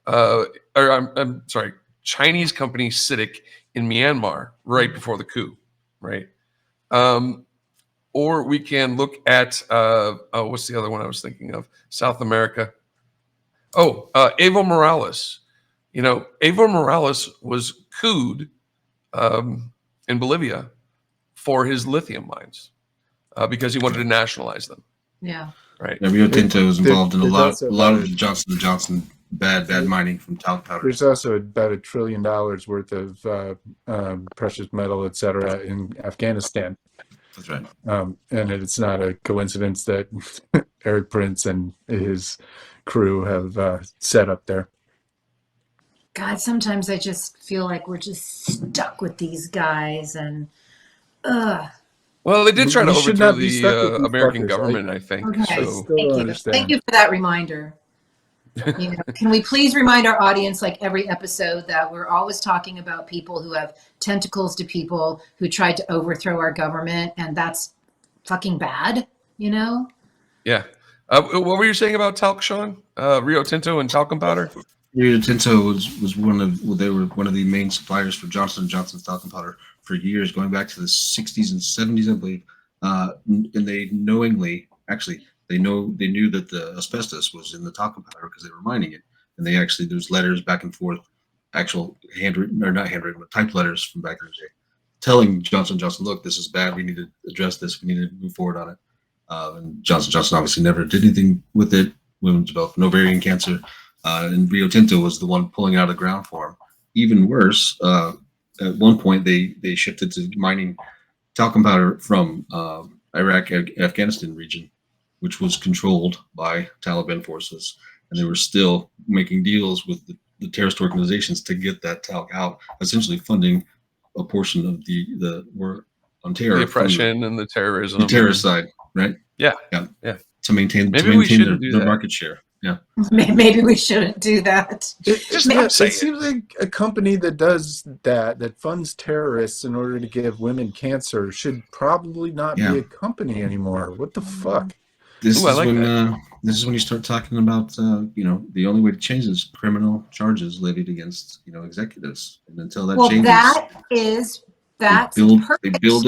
I'm sorry, Chinese company CITIC in Myanmar right before the coup, right? Or we can look at what's the other one I was thinking of? South America. Evo Morales. Evo Morales was couped in Bolivia for his lithium mines because he wanted to nationalize them. Yeah. Right. Yeah, Rio Tinto is involved in a lot of Johnson & Johnson bad mining from talc powder. There's also about $1 trillion worth of precious metal, et cetera, in Afghanistan. That's right. And it's not a coincidence that Eric Prince and his crew have set up there. God, sometimes I just feel like we're just stuck with these guys and Well, they did try to We should overthrow not be the stuck with these American fuckers, government, I think. Okay. So Still don't understand. Thank you for that reminder. Can we please remind our audience, like every episode, that we're always talking about people who have tentacles to people who tried to overthrow our government, and that's fucking bad, yeah. What were you saying about talc, Sean? Rio Tinto and talcum powder? Rio Tinto was one of the main suppliers for Johnson & Johnson's talcum powder for years, going back to the 60s and 70s, I believe. And they knowingly, actually, they knew that the asbestos was in the talcum powder because they were mining it. And they actually, there's letters back and forth, actual handwritten, or not handwritten, but typed letters from back in the day, telling Johnson & Johnson, look, this is bad. We need to address this. We need to move forward on it. And Johnson & Johnson obviously never did anything with it. Women developed an ovarian cancer. And Rio Tinto was the one pulling it out of the ground for them. Even worse, at one point they shifted to mining talcum powder from Iraq, Afghanistan region, which was controlled by Taliban forces, and they were still making deals with the terrorist organizations to get that talc out, essentially funding a portion of the war on terror, The oppression and the terrorism. the terrorist side, right? Yeah. To maintain Maybe we shouldn't do their that. market share. Yeah. Maybe we shouldn't do that. It say it. seems like a company that does that funds terrorists in order to give women cancer should probably not be a company anymore. What the fuck? This Ooh, I is like when this is when you start talking about the only way to change is criminal charges levied against executives, and until that changes, that's they build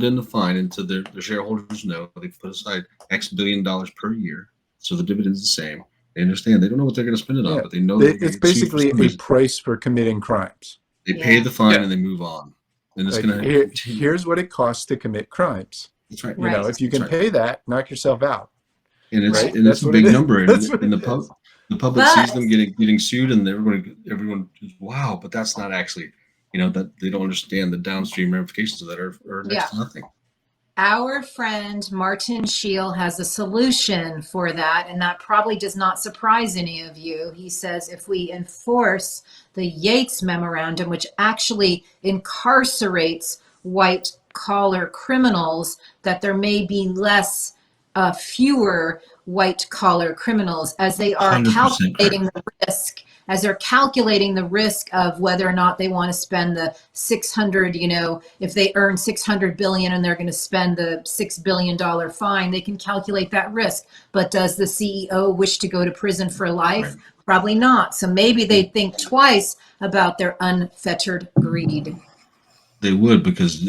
in the fine into their shareholders know they put aside X billion dollars per year, so the dividend's the same. They understand they don't know what they're going to spend it on, but they know It's basically a price for committing crimes. they pay the fine and they move on, and it's Like, going to here's what it costs to commit crimes. That's right. You know, if you can pay that, knock yourself out. And it's Right? and That's it's a what big it is. number, That's and what in it the is. public sees them getting sued, and everyone goes, wow, but that's not actually that they don't understand the downstream ramifications of that are next to nothing. Our friend Martin Scheel has a solution for that, and that probably does not surprise any of you. He says if we enforce the Yates Memorandum, which actually incarcerates white-collar criminals, that there may be fewer white-collar criminals as they are 100% calculating correct. the risk. As they're calculating the risk of whether or not they want to spend the 600, if they earn 600 billion and they're going to spend the $6 billion fine, they can calculate that risk. But does the CEO wish to go to prison for life? Right. Probably not. So maybe they'd think twice about their unfettered greed. They would, because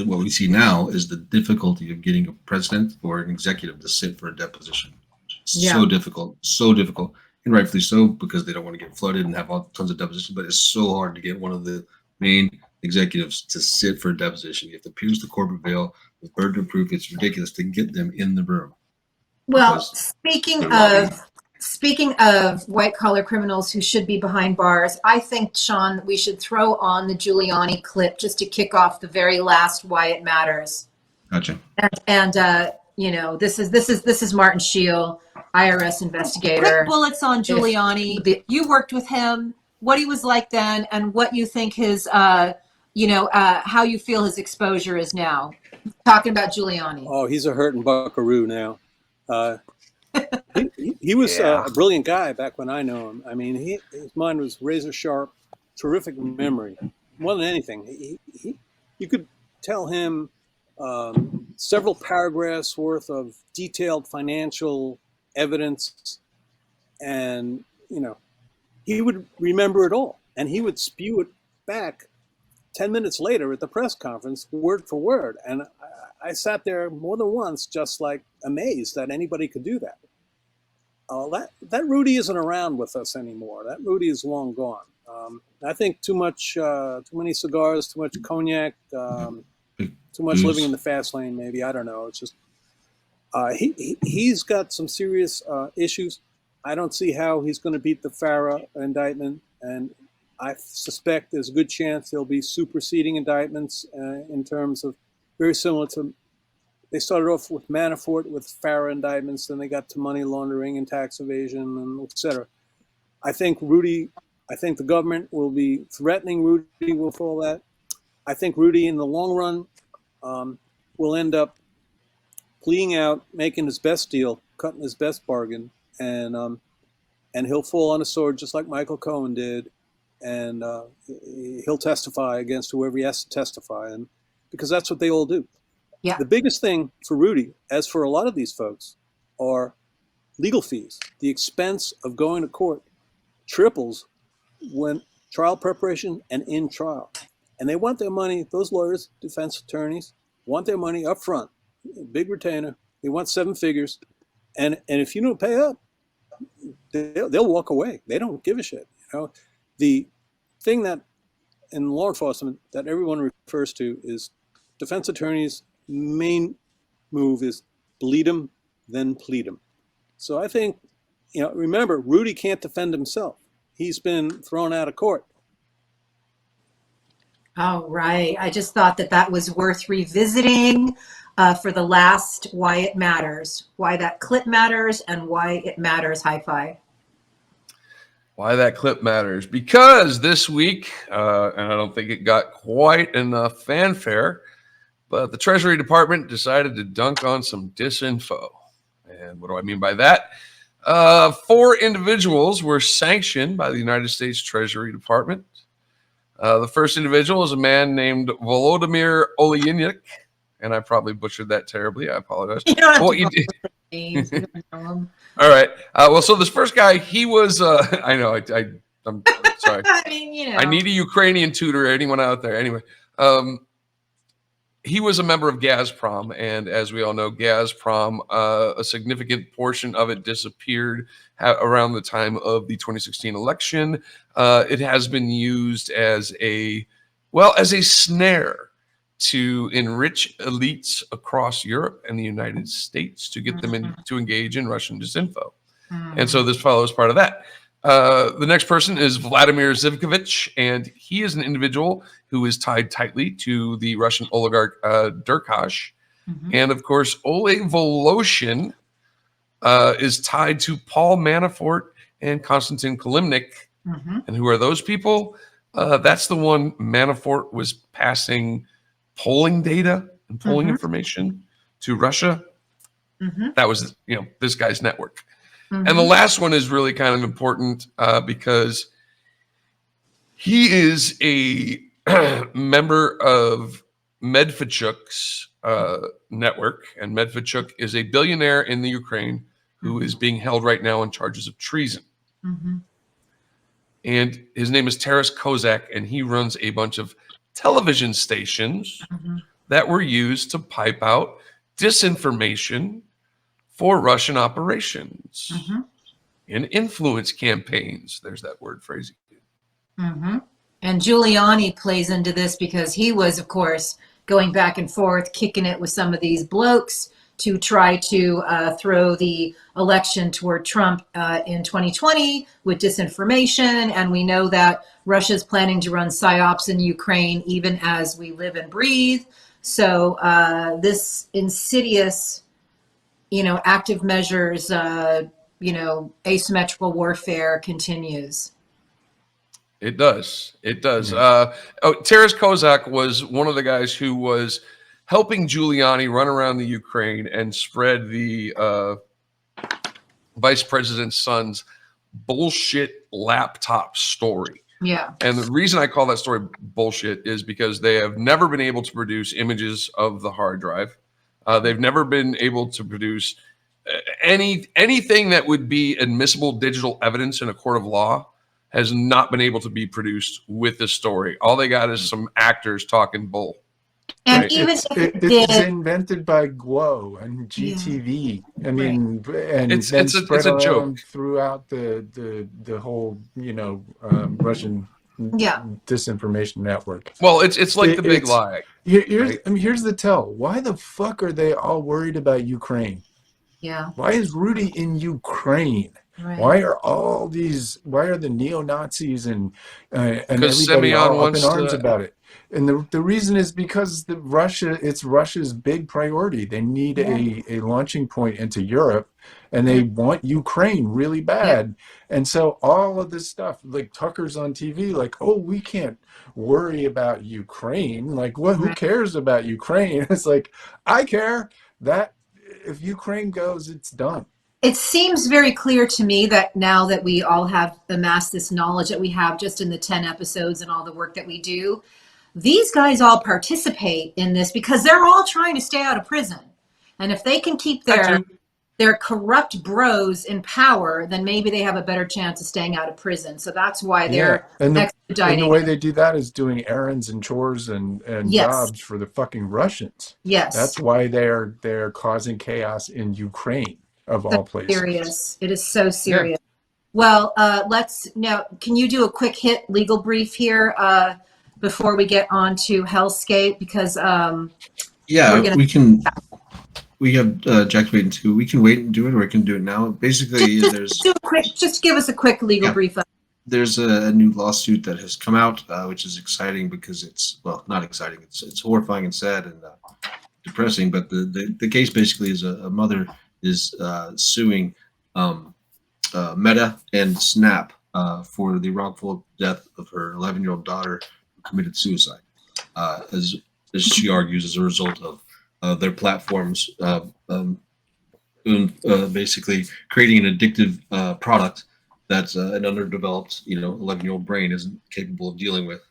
what we see now is the difficulty of getting a president or an executive to sit for a deposition. So difficult, and rightfully so, because they don't want to get flooded and have tons of depositions. But it's so hard to get one of the main executives to sit for a deposition. You have to pierce the corporate veil with burden of proof. It's ridiculous to get them in the room. Well, Because speaking of white collar criminals who should be behind bars, I think, Sean, we should throw on the Giuliani clip just to kick off the very last Why It Matters. Gotcha. And this is Martin Scheel, IRS investigator. Quick bullets on Giuliani. You worked with him. What he was like then, and what you think his, how you feel his exposure is now. Talking about Giuliani. Oh, he's a hurting buckaroo now. He was a brilliant guy back when I knew him. I mean, his mind was razor sharp, terrific memory. More than anything, you could tell him several paragraphs worth of detailed financial evidence, and he would remember it all, and he would spew it back 10 minutes later at the press conference, word for word. And I sat there more than once, just like amazed that anybody could do that. That Rudy isn't around with us anymore. That Rudy is long gone. I think too many cigars, too much cognac, too much living in the fast lane. Maybe, I don't know. It's just he's got some serious issues. I don't see how he's going to beat the Farah indictment, and I suspect there's a good chance there'll be superseding indictments in terms of very similar to. They started off with Manafort with Farah indictments, then they got to money laundering and tax evasion, and et cetera. I think the government will be threatening Rudy with all that. I think Rudy, in the long run, will end up pleading out, making his best deal, cutting his best bargain, and he'll fall on a sword just like Michael Cohen did, and he'll testify against whoever he has to testify, and because that's what they all do. Yeah. The biggest thing for Rudy, as for a lot of these folks, are legal fees. The expense of going to court triples when trial preparation and in trial. And they want their money, those lawyers, defense attorneys, want their money up front. Big retainer. They want 7 figures. And if you don't pay up, they'll walk away. They don't give a shit. The thing that in law enforcement that everyone refers to is defense attorneys' main move is bleed them, then plead them. So I think, remember, Rudy can't defend himself. He's been thrown out of court. All right. I just thought that was worth revisiting for the last Why It Matters, why that clip matters, and why it matters. Hi-Fi. Why that clip matters? Because this week, and I don't think it got quite enough fanfare, but the Treasury Department decided to dunk on some disinfo. And what do I mean by that? 4 individuals were sanctioned by the United States Treasury Department. The first individual is a man named Volodymyr Oleynik, and I probably butchered that terribly. I apologize. All right. So this first guy, he was, I know, I'm sorry. I mean, I need a Ukrainian tutor, anyone out there. Anyway, he was a member of Gazprom, and as we all know, Gazprom, a significant portion of it disappeared around the time of the 2016 election. It has been used as a snare to enrich elites across Europe and the United States to get them to engage in Russian disinfo. And so this fellow is part of that. The next person is Vladimir Zivkovich, and he is an individual who is tied tightly to the Russian oligarch Derkach. And of course, Oleg Voloshin is tied to Paul Manafort and Konstantin Kilimnik. And who are those people? That's the one Manafort was passing polling data and polling information to Russia. That was, this guy's network. And the last one is really kind of important because he is a member of Medvedchuk's network, and Medvedchuk is a billionaire in the Ukraine who is being held right now on charges of treason. And his name is Taras Kozak, and he runs a bunch of television stations that were used to pipe out disinformation for Russian operations and influence campaigns. There's that word phrase. And Giuliani plays into this because he was, of course, going back and forth, kicking it with some of these blokes to try to throw the election toward Trump in 2020 with disinformation. And we know that Russia's planning to run psyops in Ukraine even as we live and breathe. So this insidious, active measures, asymmetrical warfare continues. It does. It does. Taras Kozak was one of the guys who was helping Giuliani run around the Ukraine and spread the vice president's son's bullshit laptop story. Yeah. And the reason I call that story bullshit is because they have never been able to produce images of the hard drive. They've never been able to produce anything that would be admissible digital evidence in a court of law. Has not been able to be produced with this story. All they got is some actors talking bull. And right? even It's invented by Guo and GTV. I mean, and it's then a spread joke around throughout the whole Russian disinformation network. Well, it's like the big lie. Here's the tell. Why the fuck are they all worried about Ukraine? Yeah. Why is Rudy in Ukraine? Right. Why are the neo-Nazis and everybody Semyon all up wants in arms to- about it? And the reason is because it's Russia's big priority. They need a launching point into Europe, and they want Ukraine really bad. And so all of this stuff, like Tucker's on TV, like, oh, we can't worry about Ukraine. Like, what? Who cares about Ukraine? It's like, I care. That if Ukraine goes, it's done. It seems very clear to me that now that we all have amassed this knowledge that we have just in the 10 episodes and all the work that we do, these guys all participate in this because they're all trying to stay out of prison. And if they can keep their corrupt bros in power, then maybe they have a better chance of staying out of prison. So that's why they're expediting. And the way they do that is doing errands and chores and jobs for the fucking Russians. Yes. That's why they're causing chaos in Ukraine. Of all places. Serious. It is so serious. Yeah. Well, can you do a quick hit legal brief here before we get on to Hellscape? Because we have Jack's waiting too. We can wait and do it, or we can do it now. Basically, just give us a quick legal brief. There's a new lawsuit that has come out, which is exciting because it's not exciting. It's horrifying and sad and depressing. But the case basically is a mother is suing Meta and Snap for the wrongful death of her 11-year-old daughter who committed suicide, as she argues, as a result of their platforms basically creating an addictive product that an underdeveloped 11-year-old brain isn't capable of dealing with.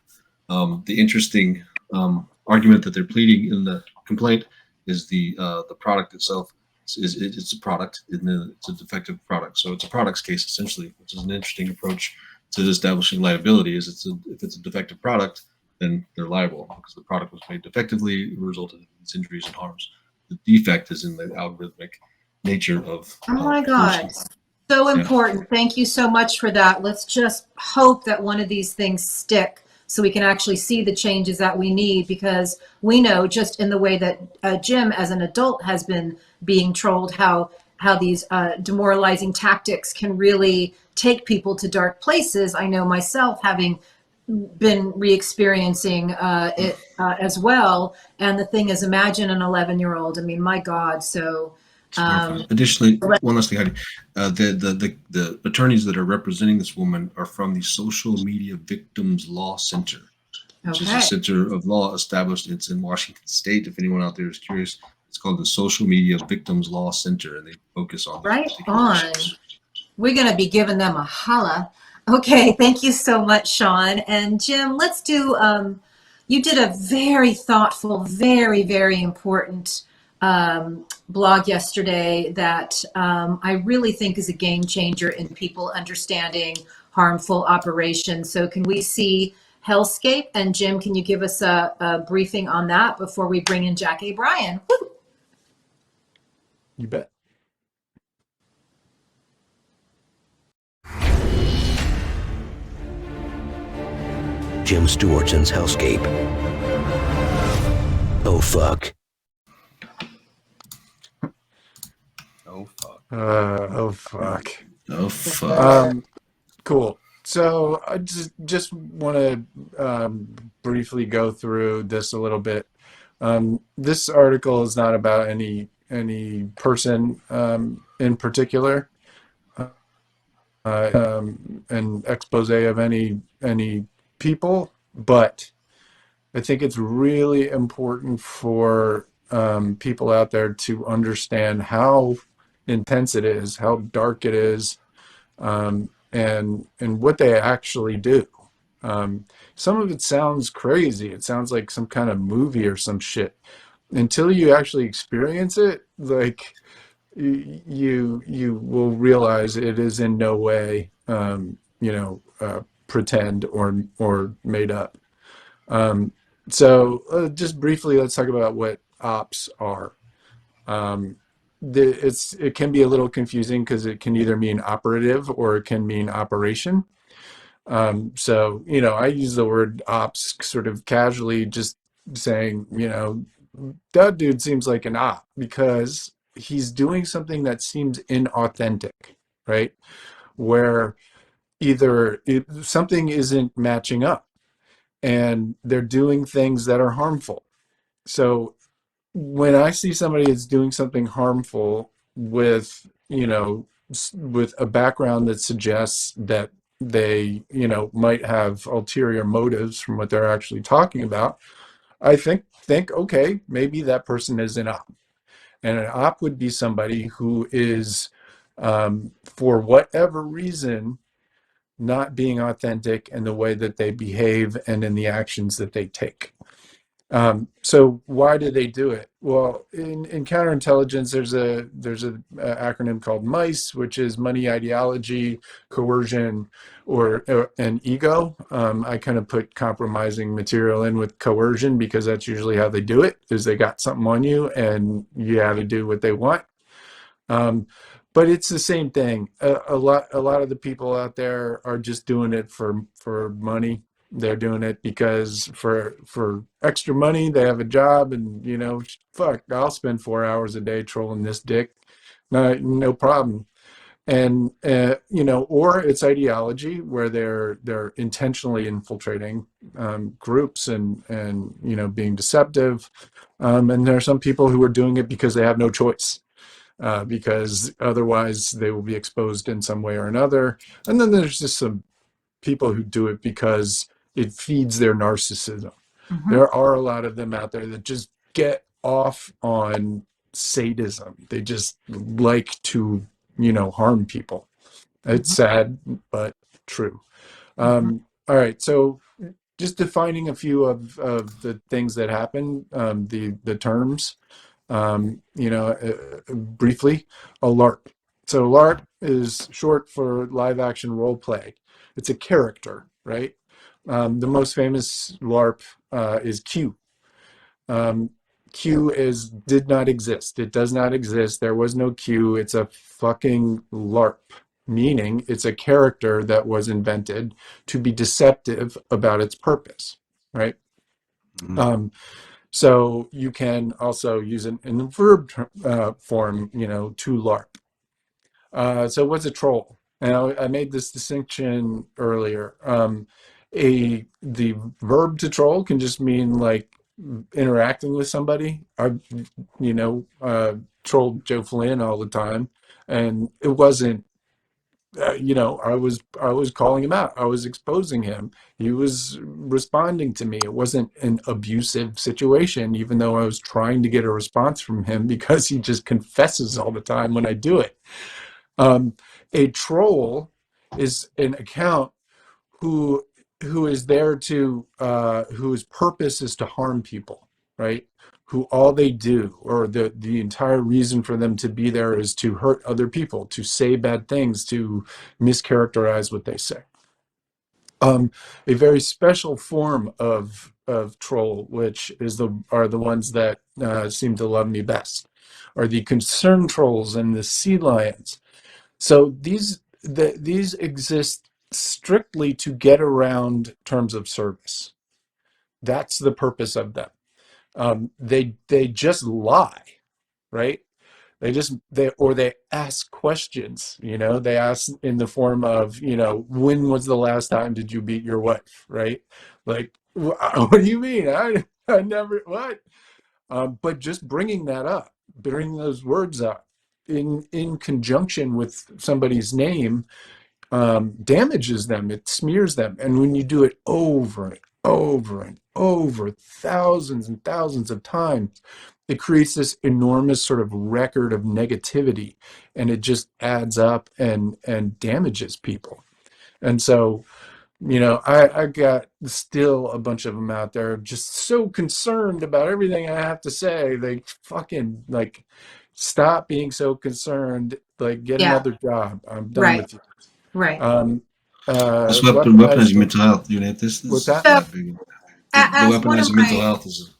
The interesting argument that they're pleading in the complaint is the product itself. It's a product, it's a defective product. So it's a products case essentially, which is an interesting approach to establishing liability. If it's a defective product, then they're liable because the product was made defectively, it resulted in these injuries and harms. The defect is in the algorithmic nature of. Oh my God, so important. Thank you so much for that. Let's just hope that one of these things stick so we can actually see the changes that we need, because we know just in the way that Jim as an adult has been being trolled, how these demoralizing tactics can really take people to dark places. I know myself, having been re-experiencing it as well. And the thing is, imagine an 11-year-old. I mean, my God. So additionally, one last thing, Heidi, the attorneys that are representing this woman are from the Social Media Victims Law Center, which is a center of law established. It's in Washington State. If anyone out there is curious, it's called the Social Media Victims Law Center, and they focus on right on. Issues. We're going to be giving them a holla. Okay, thank you so much, Sean. And Jim, let's do, you did a very thoughtful, very, very important blog yesterday that I really think is a game changer in people understanding harmful operations. So can we see Hellscape? And Jim, can you give us a briefing on that before we bring in Jackie Bryan? Woo! You bet. Jim Stewartsen's Hellscape. Oh fuck. Oh fuck. Oh fuck. Oh fuck. Cool. So I just want to briefly go through this a little bit. This article is not about any person in particular, an expose of any people, but I think it's really important for people out there to understand how intense it is, how dark it is, and what they actually do. Some of it sounds crazy. It sounds like some kind of movie or some shit. Until you actually experience it, like you will realize it is in no way, pretend or made up. So just briefly, let's talk about what ops are. It can be a little confusing because it can either mean operative or it can mean operation. So, I use the word ops sort of casually, just saying, that dude seems like an op because he's doing something that seems inauthentic, right? Where either something isn't matching up and they're doing things that are harmful. So when I see somebody that's doing something harmful with a background that suggests that they, might have ulterior motives from what they're actually talking about, I think, okay, maybe that person is an op. And an op would be somebody who is, for whatever reason, not being authentic in the way that they behave and in the actions that they take. So why do they do it? Well, in counterintelligence, there's a acronym called MICE, which is money, ideology, coercion, or an ego. I kind of put compromising material in with coercion because that's usually how they do it, is they got something on you and you have to do what they want. But it's the same thing. A lot of the people out there are just doing it for money. They're doing it because for extra money, they have a job and, fuck, I'll spend 4 hours a day trolling this dick. No problem. And, or it's ideology where they're intentionally infiltrating groups and being deceptive. And there are some people who are doing it because they have no choice. Because otherwise they will be exposed in some way or another. And then there's just some people who do it because it feeds their narcissism. Mm-hmm. There are a lot of them out there that just get off on sadism. They just like to, harm people. It's sad, but true. All right. So just defining a few of the things that happen, the terms, briefly, a LARP. So LARP is short for live action role play. It's a character, right? The most famous LARP is Q. Q did not exist. It does not exist. There was no Q. It's a fucking LARP, meaning it's a character that was invented to be deceptive about its purpose, right? Mm-hmm. So you can also use it in the verb form, to LARP. So what's a troll? And I made this distinction earlier. The verb to troll can just mean like interacting with somebody. I, trolled Joe Flynn all the time, and it wasn't. I was calling him out. I was exposing him. He was responding to me. It wasn't an abusive situation, even though I was trying to get a response from him because he just confesses all the time when I do it. A troll is an account who is there to whose purpose is to harm people, right? Who all they do, or the entire reason for them to be there, is to hurt other people, to say bad things, to mischaracterize what they say. A very special form of troll, which are the ones that seem to love me best, are the concerned trolls and the sea lions. So these exist strictly to get around terms of service. That's the purpose of them. They just lie, right? They ask questions. They ask in the form of, when was the last time did you beat your wife, right? Like, what do you mean? I never, what? But just bringing those words up in conjunction with somebody's name damages them. It smears them. And when you do it over and over and over, thousands and thousands of times, it creates this enormous sort of record of negativity, and it just adds up and damages people. And so, I got still a bunch of them out there just so concerned about everything I have to say. They fucking stop being so concerned. Get another job. I'm done with you. Right. This weaponizing mental health. What's that? The weaponizing mental health is.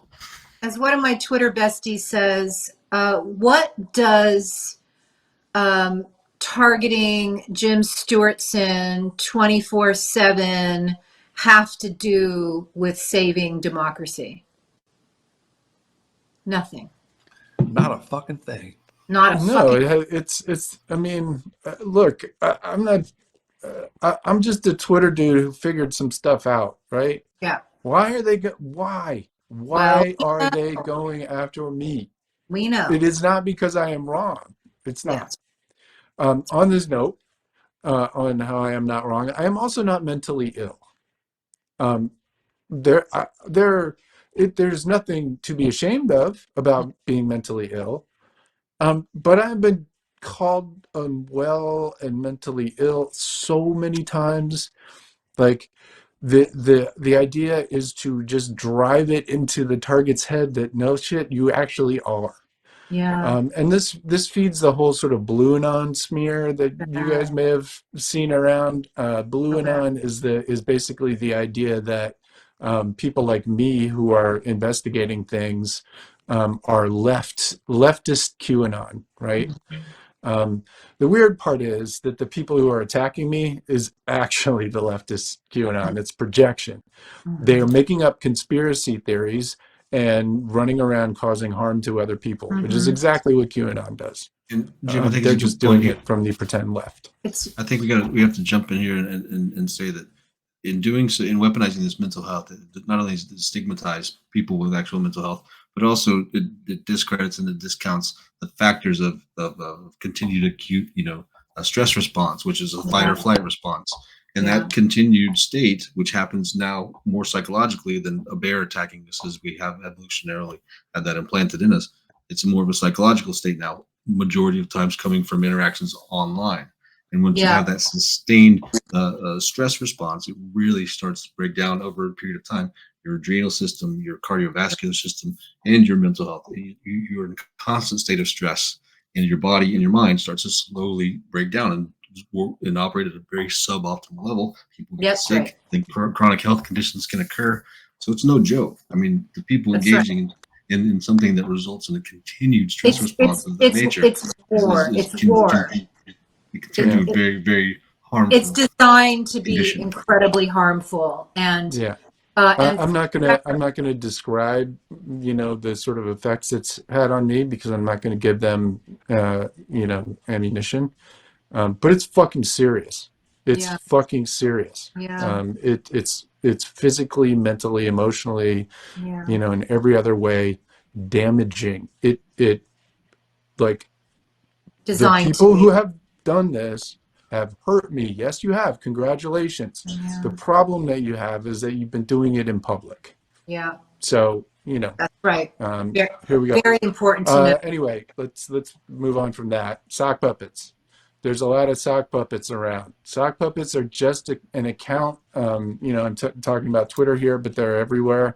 As one of my Twitter besties says, what does targeting Jim Stewartson 24/7 have to do with saving democracy? Nothing. Not a fucking thing. Not a No, fucking. it's. I mean, look, I'm not. I'm just a Twitter dude who figured some stuff out, right? Yeah. Why are they? Why? Why are they going after me? We know. It is not because I am wrong. It's not. On this note, on how I am not wrong, I am also not mentally ill. There's nothing to be ashamed of about being mentally ill. But I've been called unwell and mentally ill so many times. Like the idea is to just drive it into the target's head that no shit, you actually are. Yeah. And this feeds the whole sort of Blue Anon smear that you guys may have seen around. Blue Anon is basically the idea that people like me who are investigating things are leftist QAnon, right? The weird part is that the people who are attacking me is actually the leftist QAnon. It's projection. They are making up conspiracy theories and running around causing harm to other people, which is exactly what QAnon does. And Jim, I think they're just doing it from the pretend left. I think we have to jump in here and say that in doing so, in weaponizing this mental health, it not only stigmatize people with actual mental health, but also it discredits and it discounts the factors of continued acute, a stress response, which is a fight or flight response. And that continued state, which happens now more psychologically than a bear attacking us, as we have evolutionarily had that implanted in us. It's more of a psychological state now, majority of times coming from interactions online. And once you have that sustained stress response, it really starts to break down over a period of time. Your adrenal system, your cardiovascular system, and your mental health. You're in a constant state of stress, and your body and your mind starts to slowly break down and operate at a very suboptimal level. People get sick. Think chronic health conditions can occur. So it's no joke. I mean, the people engaging in something that results in a continued stress response of that nature. It's war. It's war. It can turn to very, very harmful. It's designed to be incredibly harmful, and I'm not gonna describe, the sort of effects it's had on me, because I'm not going to give them, ammunition. But it's fucking serious. It's Yeah. fucking serious. Yeah. It's physically, mentally, emotionally, Yeah. you know, in every other way damaging. It like the Designed people to who be. have done this have hurt me. Yes, you have. Congratulations. Yeah. The problem that you have is that you've been doing it in public. Yeah. So, you know, That's right. Very, here we go. very important to know. Anyway, let's move on from that. Sock puppets. There's a lot of sock puppets around. Sock puppets are just an account. You know, I'm talking about Twitter here, but they're everywhere.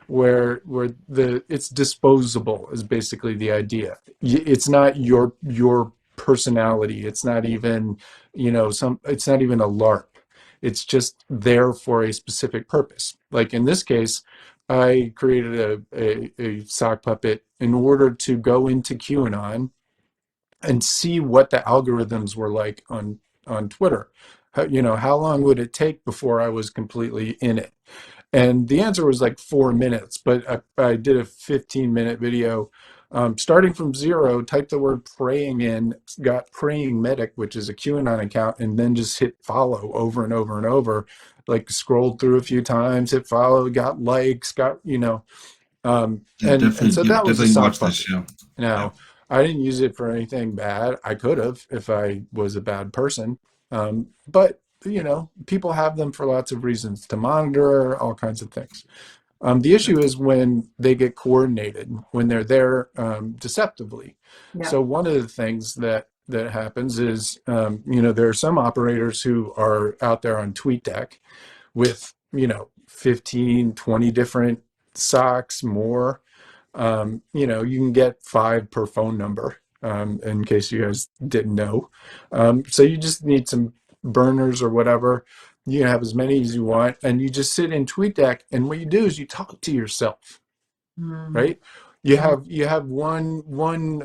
Where it's disposable is basically the idea. It's not your personality. It's not even, you know, it's not even a LARP. It's just there for a specific purpose. Like in this case, I created a sock puppet in order to go into QAnon and see what the algorithms were like on Twitter. You know, how long would it take before I was completely in it? And the answer was like 4 minutes, but I did a 15-minute video starting from zero, typed the word praying in, got Praying Medic, which is a QAnon account, and then just hit follow over and over and over, like scrolled through a few times, hit follow, got likes, got, you know, and so that was a sock watch puppet. this show. Now, I didn't use it for anything bad. I could have if I was a bad person. But, you know, people have them for lots of reasons, to monitor all kinds of things. The issue is when they get coordinated, when they're there deceptively. Yeah. So one of the things that happens is, you know, there are some operators who are out there on TweetDeck with, you know, 15, 20 different socks, more. You know, you can get 5 per phone number, in case you guys didn't know. So you just need some burners or whatever. You can have as many as you want, and you just sit in TweetDeck, and what you do is you talk to yourself, right? You have one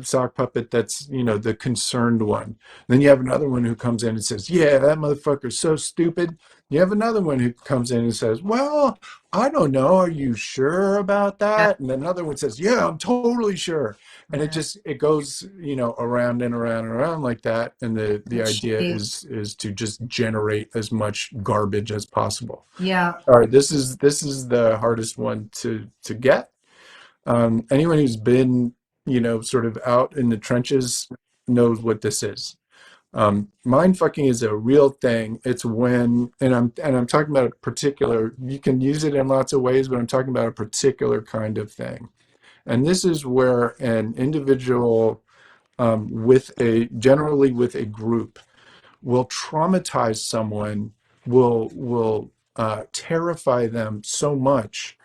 sock puppet that's, you know, the concerned one. Then you have another one who comes in and says, "Yeah, that motherfucker's so stupid." You have another one who comes in and says, "Well, I don't know. Are you sure about that?" And another one says, "Yeah, I'm totally sure." And it goes, you know, around and around and around like that. And the idea is to just generate as much garbage as possible. Yeah. All right, this is the hardest one to get. Anyone who's been, you know, sort of out in the trenches knows what this is. Mind fucking is a real thing. It's when, and I'm talking about a particular, you can use it in lots of ways, but I'm talking about a particular kind of thing. And this is where an individual generally with a group will traumatize someone, will terrify them so much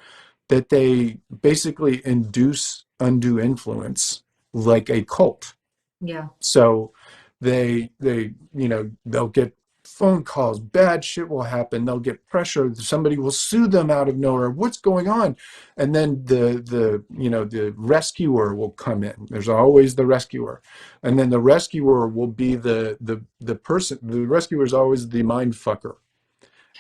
that they basically induce undue influence, like a cult. Yeah. So they you know, they'll get phone calls, bad shit will happen, they'll get pressure, somebody will sue them out of nowhere, what's going on? And then the you know, the rescuer will come in. There's always the rescuer, and then the rescuer will be the person. The rescuer is always the mind fucker.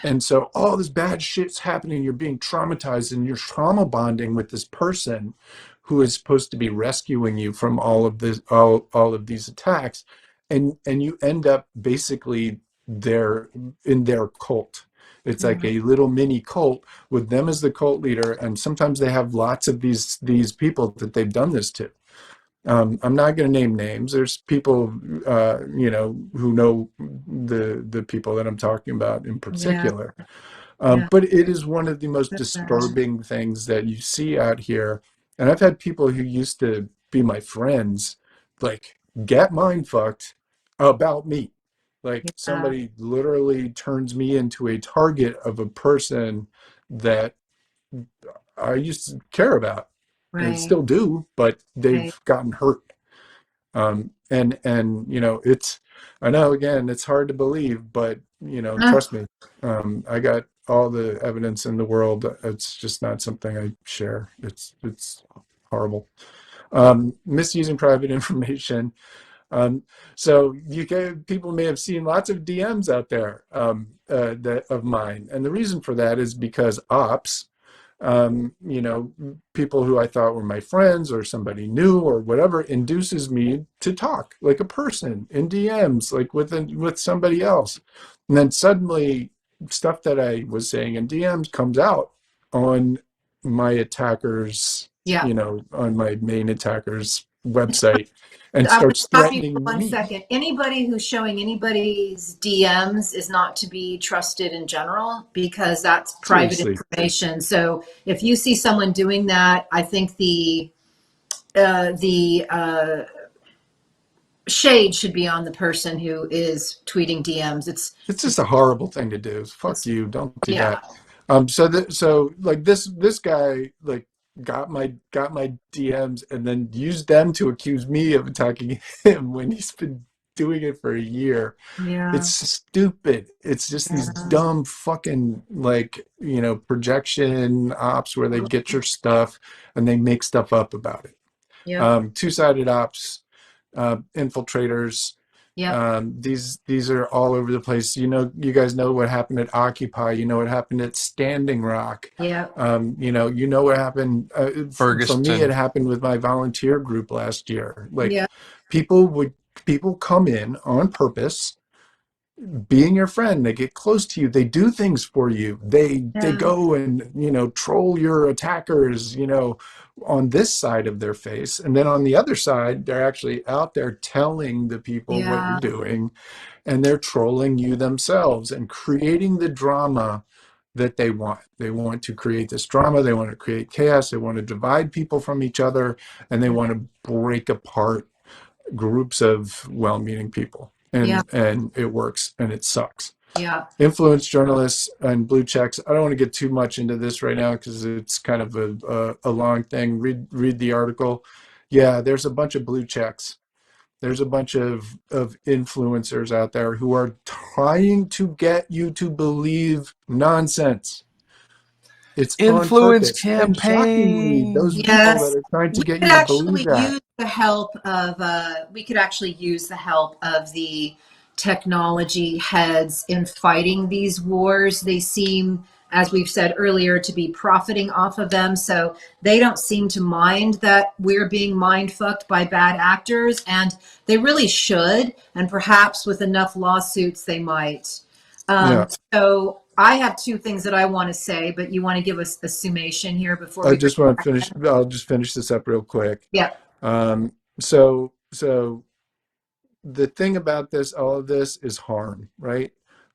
And so all this bad shit's happening, you're being traumatized, and you're trauma bonding with this person who is supposed to be rescuing you from all of this, all of these attacks, and you end up basically in their cult. It's like a little mini cult with them as the cult leader, and sometimes they have lots of these people that they've done this to. I'm not going to name names. There's people, you know, who know the people that I'm talking about in particular. But it is one of the most disturbing things that you see out here. And I've had people who used to be my friends, like, get mind fucked about me. Like, somebody literally turns me into a target of a person that I used to care about. And still do, but they've gotten hurt. And you know, I know, again, it's hard to believe, but, you know, trust me, I got all the evidence in the world. It's just not something I share. It's horrible. Misusing private information. So people may have seen lots of DMs out there of mine, and the reason for that is because ops you know, people who I thought were my friends or somebody new or whatever, induces me to talk like a person in DMs, like with somebody else. And then suddenly stuff that I was saying in DMs comes out on my attacker's, Yeah. you know, on my main attacker's website, and I would starts stop you for threatening one me. second. Anybody who's showing anybody's DMs is not to be trusted in general, because that's private Seriously. information. So if you see someone doing that, I think the shade should be on the person who is tweeting DMs. It's just a horrible thing to do. Fuck It's- you. Don't do yeah. that. So like this guy like got my DMs and then used them to accuse me of attacking him when he's been doing it for a year. Yeah. It's stupid. It's just these dumb fucking, like, you know, projection ops where they get your stuff and they make stuff up about it. Yeah. Two-sided ops, infiltrators. Yeah. These are all over the place. You know, you guys know what happened at Occupy. You know what happened at Standing Rock. Yeah. You know what happened. For Ferguson. me, it happened with my volunteer group last year. Like, Yeah. people come in on purpose, being your friend. They get close to you. They do things for you. They go and, you know, troll your attackers, you know, on this side of their face. And then on the other side, they're actually out there telling the people what Yeah. you're doing, and they're trolling you themselves and creating the drama that they want. They want to create this drama. They want to create chaos. They want to divide people from each other, and they want to break apart groups of well-meaning people. And it works, and it sucks. Yeah. Influence journalists and blue checks. I don't want to get too much into this right now because it's kind of a long thing. Read the article. Yeah, there's a bunch of blue checks. There's a bunch of influencers out there who are trying to get you to believe nonsense. It's Influence on purpose. And shockingly, those people Yes. that are trying to We get could you to actually believe that. use the help of the technology heads in fighting these wars. They seem, as we've said earlier, to be profiting off of them. So they don't seem to mind that we're being mind fucked by bad actors, and they really should. And perhaps with enough lawsuits, they might. So I have two things that I want to say, but you want to give us a summation here before I we just want to finish. I'll just finish this up real quick. Yeah. So the thing about all of this is harm, right?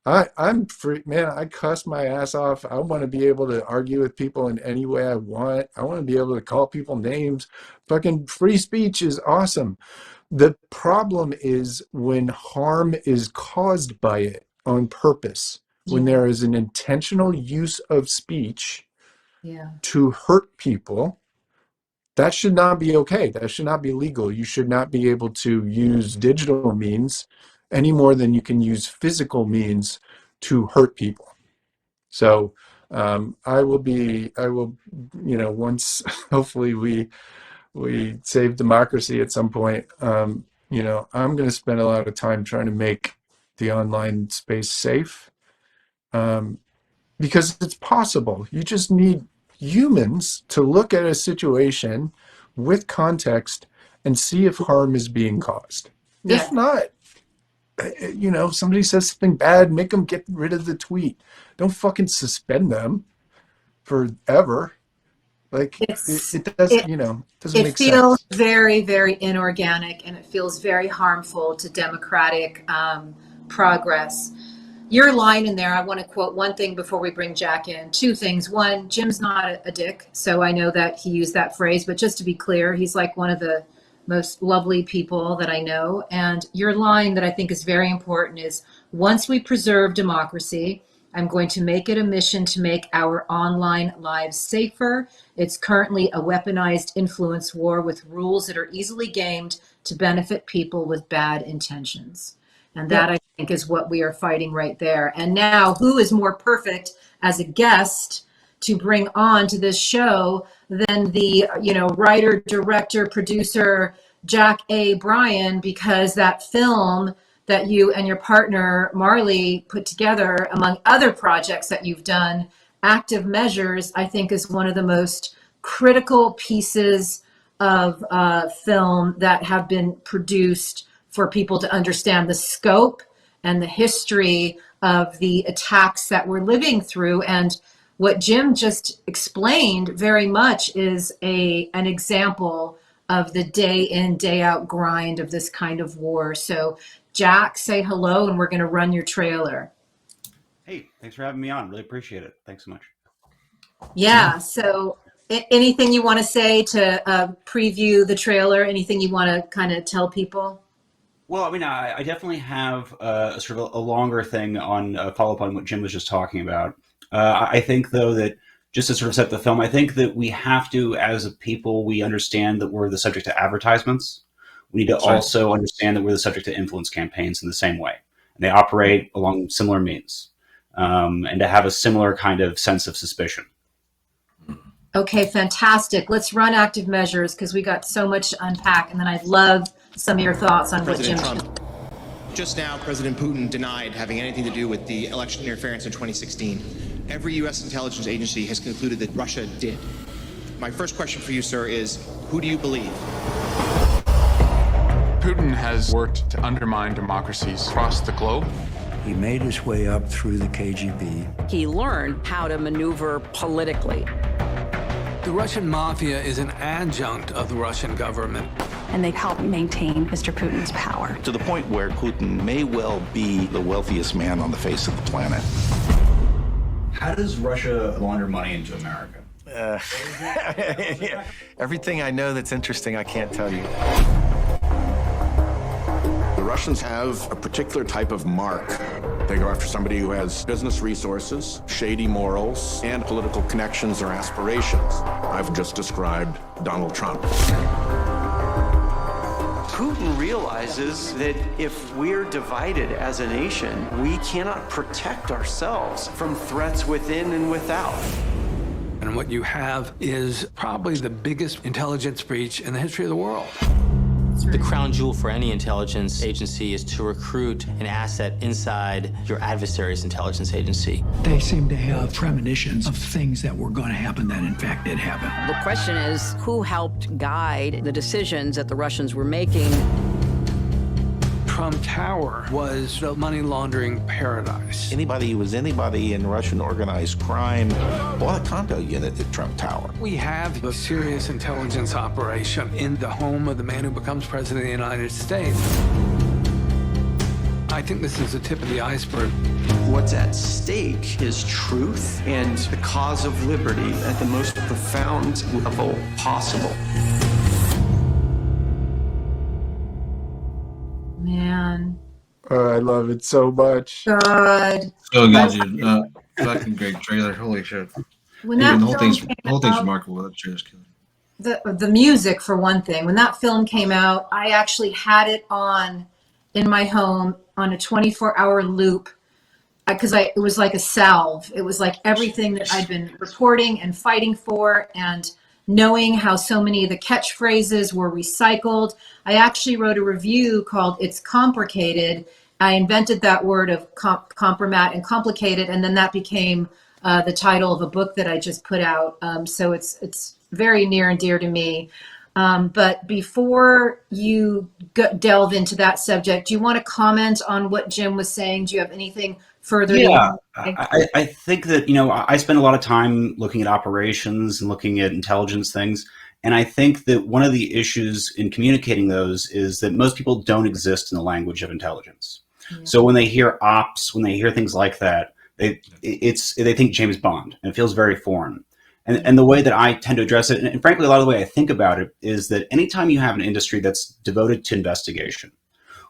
I'm free, man. I cuss my ass off. I want to be able to argue with people in any way I want. I want to be able to call people names. Fucking free speech is awesome. The problem is when harm is caused by it on purpose, when there is an intentional use of speech to hurt people. That should not be okay. That should not be legal. You should not be able to use digital means any more than you can use physical means to hurt people. So I will, you know, once hopefully we save democracy at some point, you know, I'm going to spend a lot of time trying to make the online space safe, because it's possible. You just need humans to look at a situation with context and see if harm is being caused. If not, you know, somebody says something bad, make them get rid of the tweet. Don't fucking suspend them forever. Like, it doesn't, you know, doesn't make sense. It feels very, very inorganic, and it feels very harmful to democratic progress. Your line in there, I want to quote one thing before we bring Jack in. Two things. One, Jim's not a dick, so I know that he used that phrase, but just to be clear, he's like one of the most lovely people that I know. And your line that I think is very important is, once we preserve democracy, I'm going to make it a mission to make our online lives safer. It's currently a weaponized influence war with rules that are easily gamed to benefit people with bad intentions. And that, I think, is what we are fighting right there. And now, who is more perfect as a guest to bring on to this show than the, you know, writer, director, producer, Jack A. Bryan, because that film that you and your partner Marley put together, among other projects that you've done, Active Measures, I think, is one of the most critical pieces of film that have been produced for people to understand the scope and the history of the attacks that we're living through. And what Jim just explained very much is an example of the day in, day out grind of this kind of war. So Jack, say hello, and we're going to run your trailer. Hey, thanks for having me on. Really appreciate it. Thanks so much. Yeah. So anything you want to say to preview the trailer? Anything you want to kind of tell people? Well, I mean, I definitely have a sort of a longer thing on follow up on what Jim was just talking about. I think, though, that just to sort of set the film, I think that we have to, as a people, we understand that we're the subject to advertisements. We need to also understand that we're the subject to influence campaigns in the same way. And they operate along similar means, and to have a similar kind of sense of suspicion. Okay, fantastic. Let's run Active Measures because we got so much to unpack. And then I'd love some of your thoughts on President what Jim... Trump. Just now, President Putin denied having anything to do with the election interference in 2016. Every U.S. intelligence agency has concluded that Russia did. My first question for you, sir, is who do you believe? Putin has worked to undermine democracies across the globe. He made his way up through the KGB. He learned how to maneuver politically. The Russian mafia is an adjunct of the Russian government. And they help maintain Mr. Putin's power. To the point where Putin may well be the wealthiest man on the face of the planet. How does Russia launder money into America? Everything I know that's interesting, I can't tell you. The Russians have a particular type of mark. They go after somebody who has business resources, shady morals, and political connections or aspirations. I've just described Donald Trump. Putin realizes that if we're divided as a nation, we cannot protect ourselves from threats within and without. And what you have is probably the biggest intelligence breach in the history of the world. The crown jewel for any intelligence agency is to recruit an asset inside your adversary's intelligence agency. They seem to have premonitions of things that were going to happen that in fact did happen. The question is, who helped guide the decisions that the Russians were making? Trump Tower was a money laundering paradise. Anybody who was anybody in Russian organized crime bought a condo unit at Trump Tower. We have a serious intelligence operation in the home of the man who becomes president of the United States. I think this is the tip of the iceberg. What's at stake is truth and the cause of liberty at the most profound level possible. Man. I love it so much. God. So good, dude. Fucking great trailer. Holy shit. When that the whole thing's out, remarkable. That trailer's killer. The music, for one thing. When that film came out, I actually had it on in my home on a 24-hour loop because it was like a salve. It was like everything that I'd been reporting and fighting for, and knowing how so many of the catchphrases were recycled. I actually wrote a review called It's Complicated. I invented that word of compromat and complicated, and then that became the title of a book that I just put out. So it's very near and dear to me. But before you delve into that subject, do you want to comment on what Jim was saying? Do you have anything further? Yeah, I think that, I spend a lot of time looking at operations and looking at intelligence things. And I think that one of the issues in communicating those is that most people don't exist in the language of intelligence. Yeah. So when they hear ops, when they hear things like that, they think James Bond, and it feels very foreign. And the way that I tend to address it, and frankly, a lot of the way I think about it, is that anytime you have an industry that's devoted to investigation,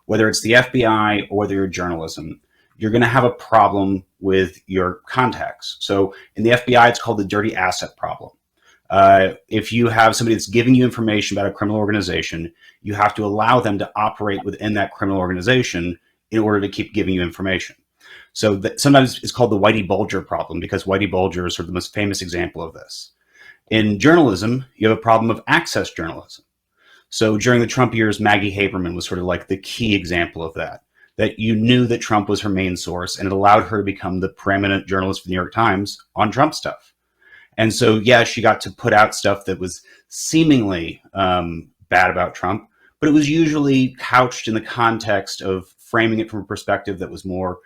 whether it's the FBI or whether you're journalism, you're going to have a problem with your contacts. So in the FBI, it's called the dirty asset problem. If you have somebody that's giving you information about a criminal organization, you have to allow them to operate within that criminal organization in order to keep giving you information. So sometimes it's called the Whitey Bulger problem, because Whitey Bulger is sort of the most famous example of this. In journalism, you have a problem of access journalism. So during the Trump years, Maggie Haberman was sort of like the key example of that. that you knew that Trump was her main source, and it allowed her to become the preeminent journalist for the New York Times on Trump stuff. And so, yeah, she got to put out stuff that was seemingly bad about Trump, but it was usually couched in the context of framing it from a perspective that was more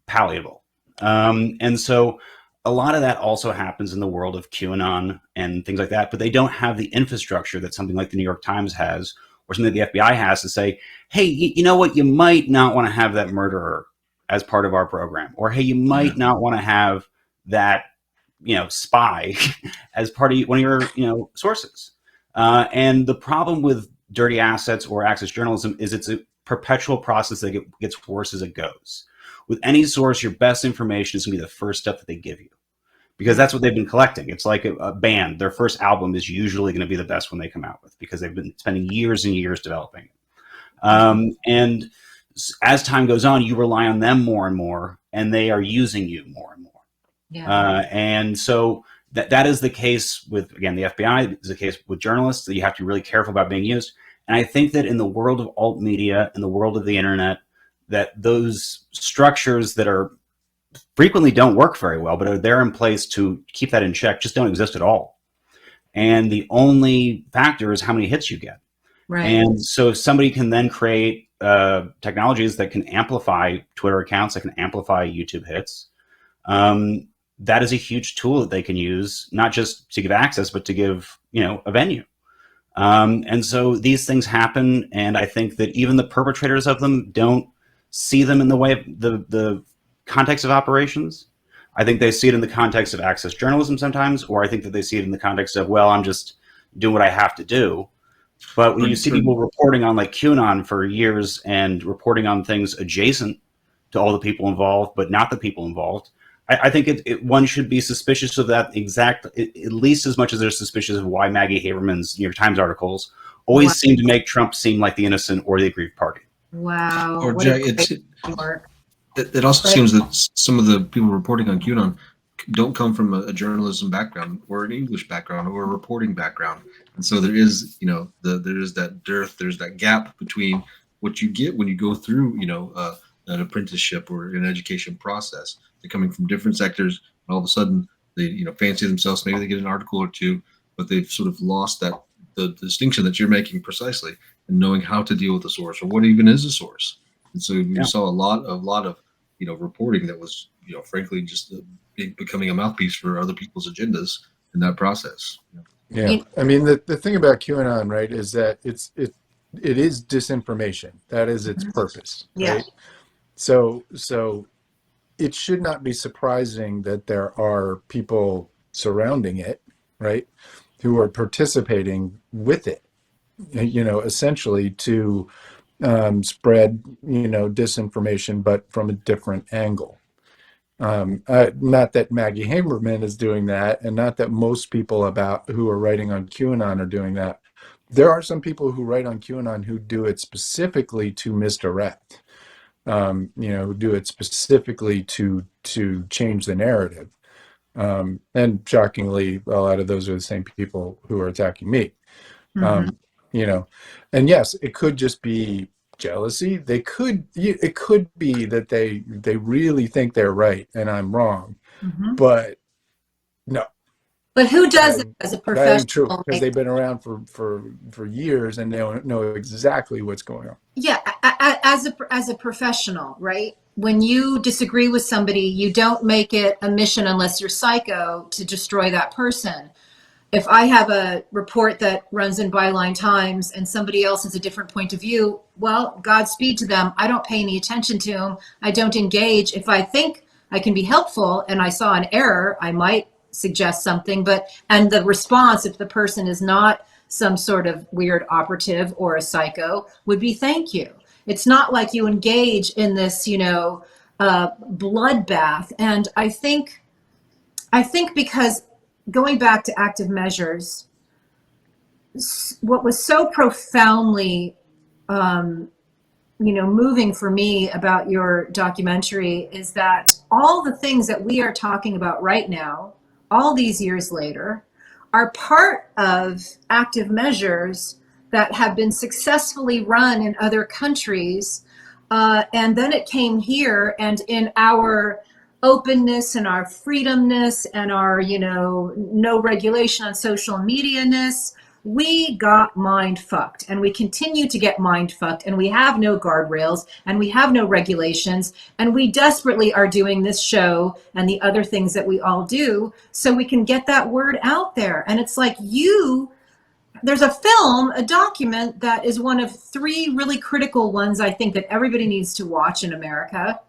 palatable. And so a lot of that also happens in the world of QAnon and things like that, but they don't have the infrastructure that something like the New York Times has, or something that the FBI has, to say, hey, you know what, you might not want to have that murderer as part of our program, or hey, you might not want to have that, spy as part of one of your, sources. And the problem with dirty assets or access journalism is it's a perpetual process that gets worse as it goes. With any source, your best information is going to be the first step that they give you, because that's what they've been collecting. It's like a band. Their first album is usually going to be the best one they come out with, because they've been spending years and years developing it. And as time goes on, you rely on them more and more, and they are using you more and more. Yeah. And so that is the case with, again, the FBI is the case with journalists, that you have to be really careful about being used. And I think that in the world of alt media, in the world of the internet, that those structures that are frequently don't work very well, but are there in place to keep that in check, just don't exist at all. And the only factor is how many hits you get. Right. And so if somebody can then create technologies that can amplify Twitter accounts, that can amplify YouTube hits, that is a huge tool that they can use, not just to give access, but to give, a venue. And so these things happen. And I think that even the perpetrators of them don't see them in the way of the context of operations. I think they see it in the context of access journalism sometimes, or I think that they see it in the context of, well, I'm just doing what I have to do. But when you see people reporting on like QAnon for years and reporting on things adjacent to all the people involved, but not the people involved, I think one should be suspicious of that at least as much as they're suspicious of why Maggie Haberman's New York Times articles always seem to make Trump seem like the innocent or the aggrieved party. Wow. Or Jack, it also seems that some of the people reporting on QAnon don't come from a journalism background or an English background or a reporting background. And so there is, there is that dearth, there's that gap between what you get when you go through, an apprenticeship or an education process. They're coming from different sectors, and all of a sudden they, fancy themselves. Maybe they get an article or two, but they've sort of lost the distinction that you're making precisely, and knowing how to deal with the source, or what even is a source. And so we saw a lot of reporting that was, frankly, just becoming a mouthpiece for other people's agendas in that process. Yeah, I mean, the thing about QAnon, right, is that it is disinformation. That is its purpose. Yeah. Right? So it should not be surprising that there are people surrounding it, right, who are participating with it, essentially to spread, disinformation, but from a different angle. Not that Maggie Haberman is doing that, and not that most people who are writing on QAnon are doing that. There are some people who write on QAnon who do it specifically to misdirect, who do it specifically to change the narrative. And shockingly, a lot of those are the same people who are attacking me. And yes, it could just be jealousy. It could be that they really think they're right and I'm wrong, but no. But who does it as a professional? That ain't true, because they've been around for years and they don't know exactly what's going on. Yeah, as a professional, right? When you disagree with somebody, you don't make it a mission, unless you're psycho, to destroy that person. If I have a report that runs in Byline Times and somebody else has a different point of view, well, Godspeed to them. I don't pay any attention to them. I don't engage. If I think I can be helpful and I saw an error, I might suggest something. And the response, if the person is not some sort of weird operative or a psycho, would be thank you. It's not like you engage in this, bloodbath. And I think because going back to active measures, what was so profoundly, moving for me about your documentary is that all the things that we are talking about right now, all these years later, are part of active measures that have been successfully run in other countries And then it came here, and in our openness and our freedomness and our, no regulation on social media-ness, we got mind fucked, and we continue to get mind fucked, and we have no guardrails, and we have no regulations, and we desperately are doing this show and the other things that we all do so we can get that word out there. And it's like there's a film, a document that is one of 3 really critical ones I think that everybody needs to watch in America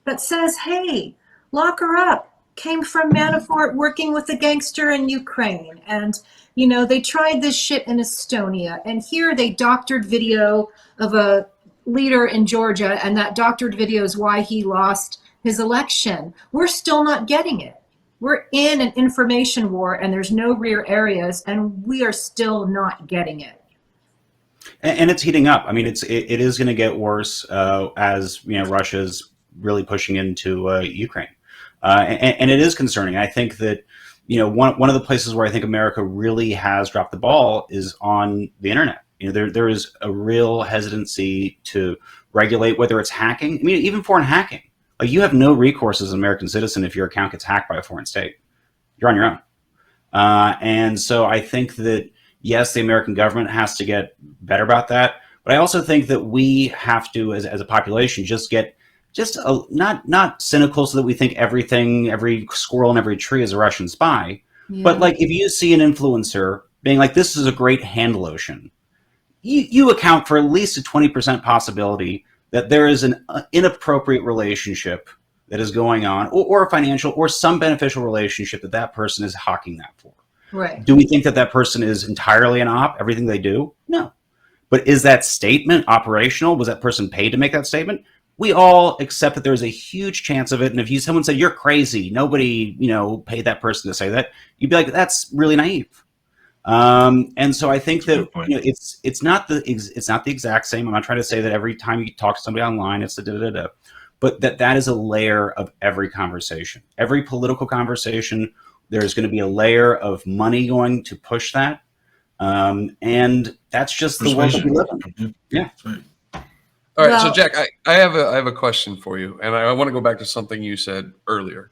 that says, hey, lock her up. Came from Manafort working with a gangster in Ukraine. And, they tried this shit in Estonia. And here they doctored video of a leader in Georgia. And that doctored video is why he lost his election. We're still not getting it. We're in an information war, and there's no rear areas, and we are still not getting it. And it's heating up. I mean, it is going to get worse as Russia's really pushing into Ukraine, and it is concerning. I think that one of the places where I think America really has dropped the ball is on the internet. There is a real hesitancy to regulate whether it's hacking. I mean, even foreign hacking. Like, you have no recourse as an American citizen if your account gets hacked by a foreign state. You're on your own. And so I think that, yes, the American government has to get better about that. But I also think that we have to, as a population, not cynical so that we think every squirrel in every tree is a Russian spy. Yeah. But like, if you see an influencer being like, this is a great hand lotion, you account for at least a 20% possibility that there is an inappropriate relationship that is going on, or a financial or some beneficial relationship that person is hawking that for. Right. Do we think that person is entirely an op, everything they do? No. But is that statement operational? Was that person paid to make that statement? We all accept that there's a huge chance of it. And if someone said, you're crazy, nobody, paid that person to say that, you'd be like, that's really naive. And so I think that it's not the exact same. I'm not trying to say that every time you talk to somebody online, it's the but that is a layer of every conversation. Every political conversation, there's going to be a layer of money going to push that. And that's just the world that we live in. Yeah. All right. So Jack, I have a question for you, and I want to go back to something you said earlier.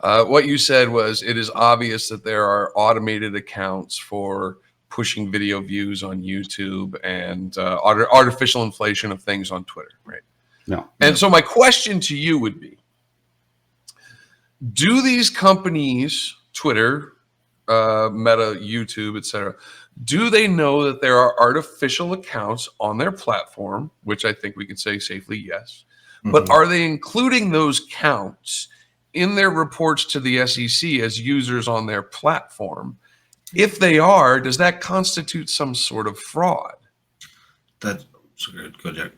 What you said was, it is obvious that there are automated accounts for pushing video views on YouTube and artificial inflation of things on Twitter, right? No. And so my question to you would be, do these companies, Twitter, Meta, YouTube, etc., do they know that there are artificial accounts on their platform, which I think we could say safely yes, but are they including those counts in their reports to the SEC as users on their platform? If they are, does that constitute some sort of fraud? That's good. Go, Jack.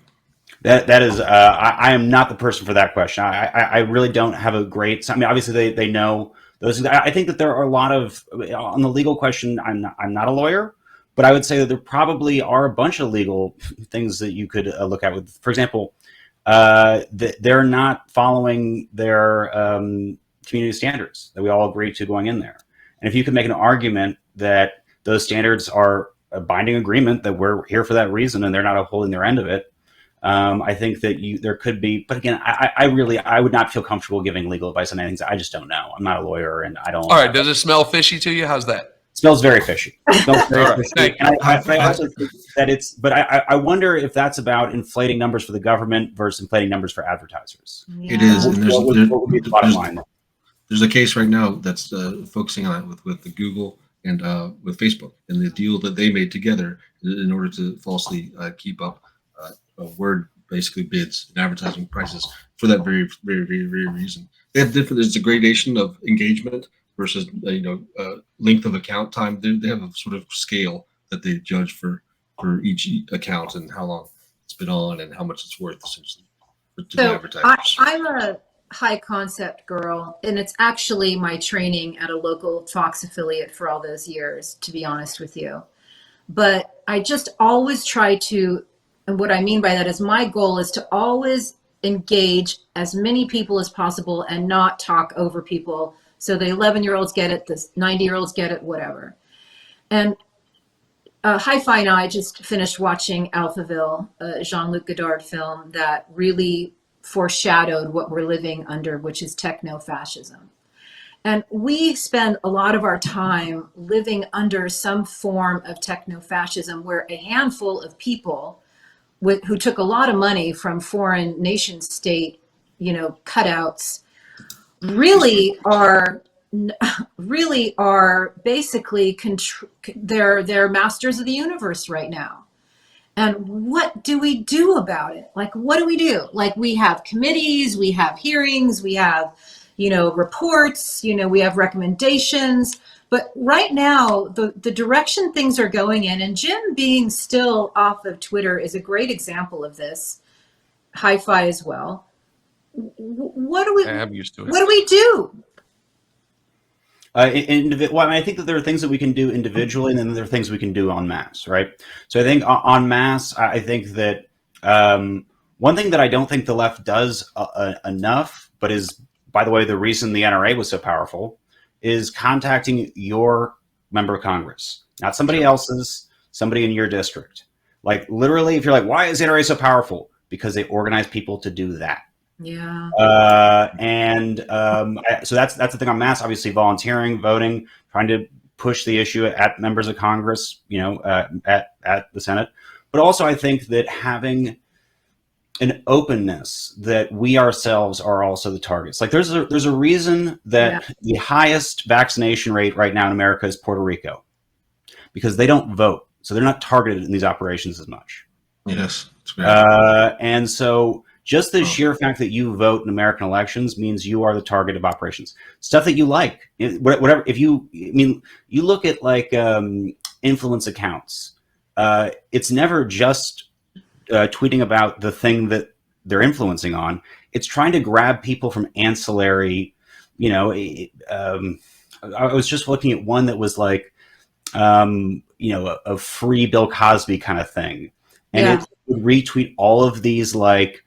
That is, I am not the person for that question. I really don't have a great. I mean, obviously they know those. I think that there are a lot of, on the legal question. I'm not a lawyer, but I would say that there probably are a bunch of legal things that you could look at. With, for example, they're not following their community standards that we all agreed to going in there. And if you could make an argument that those standards are a binding agreement, that we're here for that reason, and they're not upholding their end of it, I think that there could be. But again, I would not feel comfortable giving legal advice on anything. I just don't know. I'm not a lawyer, and I don't. All right. Does it smell fishy to you? How's that? It smells very fishy. It smells very fishy. And I also think that it's. But I wonder if that's about inflating numbers for the government versus inflating numbers for advertisers. Yeah. It is. And what would be the bottom line? There's a case right now that's focusing on it with the Google and with Facebook, and the deal that they made together in order to falsely keep up word basically bids and advertising prices for that very, very, very, very reason. They have different. There's a gradation of engagement versus length of account time. They have a sort of scale that they judge for each account and how long it's been on and how much it's worth essentially to the advertisers. I'm a high concept girl, and it's actually my training at a local Fox affiliate for all those years, to be honest with you. But I just always try to, and what I mean by that is my goal is to always engage as many people as possible and not talk over people. So the 11-year-olds get it, the 90-year-olds get it, whatever. And Hi-Fi and I just finished watching Alphaville, a Jean-Luc Godard film that really foreshadowed what we're living under, which is techno-fascism. And we spend a lot of our time living under some form of techno-fascism where a handful of people who took a lot of money from foreign nation state, cutouts, really are basically they're masters of the universe right now. And what do we do about it? Like, what do we do? Like, we have committees, we have hearings, we have, reports, we have recommendations. But right now, the direction things are going in, and Jim being still off of Twitter is a great example of this. Hi-Fi as well. What do we? I'm used to it. What do we do? I think that there are things that we can do individually, and then there are things we can do en masse, right? So I think en masse, I think that one thing that I don't think the left does enough, but is, by the way, the reason the NRA was so powerful, is contacting your member of Congress, not somebody else's, somebody in your district. Like, literally, if you're like, why is the NRA so powerful? Because they organize people to do that. Yeah. So that's the thing on mass, obviously volunteering, voting, trying to push the issue at members of Congress, at the Senate. But also I think that having an openness that we ourselves are also the targets. Like there's a reason that the highest vaccination rate right now in America is Puerto Rico, because they don't vote. So they're not targeted in these operations as much. Yes. And so just the sheer fact that you vote in American elections means you are the target of operations. Stuff that you like, whatever. You look at like influence accounts. It's never just tweeting about the thing that they're influencing on. It's trying to grab people from ancillary. I was just looking at one that was like, a free Bill Cosby kind of thing, and it would retweet all of these like,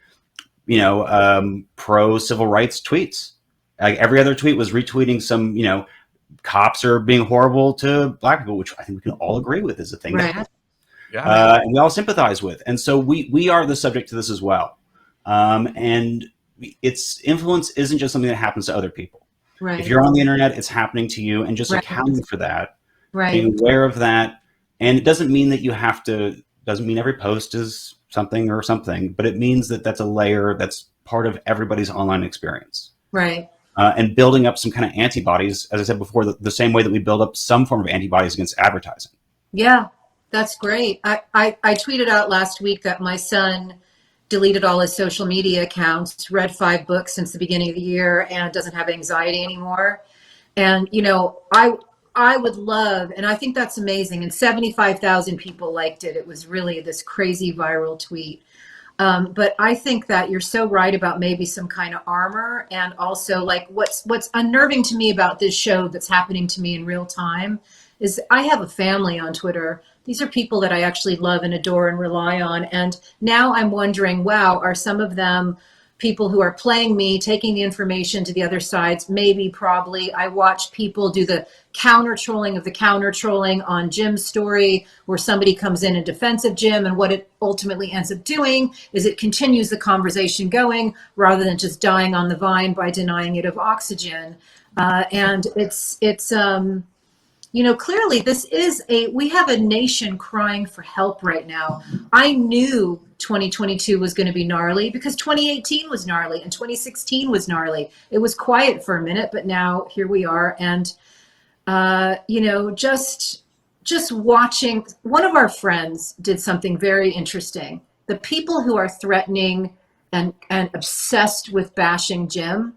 pro civil rights tweets. Like every other tweet was retweeting some, cops are being horrible to black people, which I think we can all agree with is a thing that and we all sympathize with. And so we are the subject to this as well. And its influence isn't just something that happens to other people. Right. If you're on the internet, it's happening to you, and just accounting for that, being aware of that. And it doesn't mean that you have to, doesn't mean every post is something or something, but it means that that's a layer that's part of everybody's online experience. Right. And building up some kind of antibodies, as I said before, the same way that we build up some form of antibodies against advertising. Yeah, that's great. I tweeted out last week that my son deleted all his social media accounts, read 5 books since the beginning of the year, and doesn't have anxiety anymore. And, I would love, and I think that's amazing, and 75,000 people liked it. It was really this crazy viral tweet. But I think that you're so right about maybe some kind of armor, and also like what's unnerving to me about this show that's happening to me in real time is I have a family on Twitter. These are people that I actually love and adore and rely on. And now I'm wondering, wow, are some of them people who are playing me, taking the information to the other sides? Maybe, probably. I watch people do the counter trolling of the counter trolling on Jim's story, where somebody comes in defense of Jim, and what it ultimately ends up doing is it continues the conversation going rather than just dying on the vine by denying it of oxygen. And it's clearly we have a nation crying for help right now. I knew 2022 was going to be gnarly because 2018 was gnarly and 2016 was gnarly. It was quiet for a minute, but now here we are. And, just watching, one of our friends did something very interesting. The people who are threatening and obsessed with bashing Jim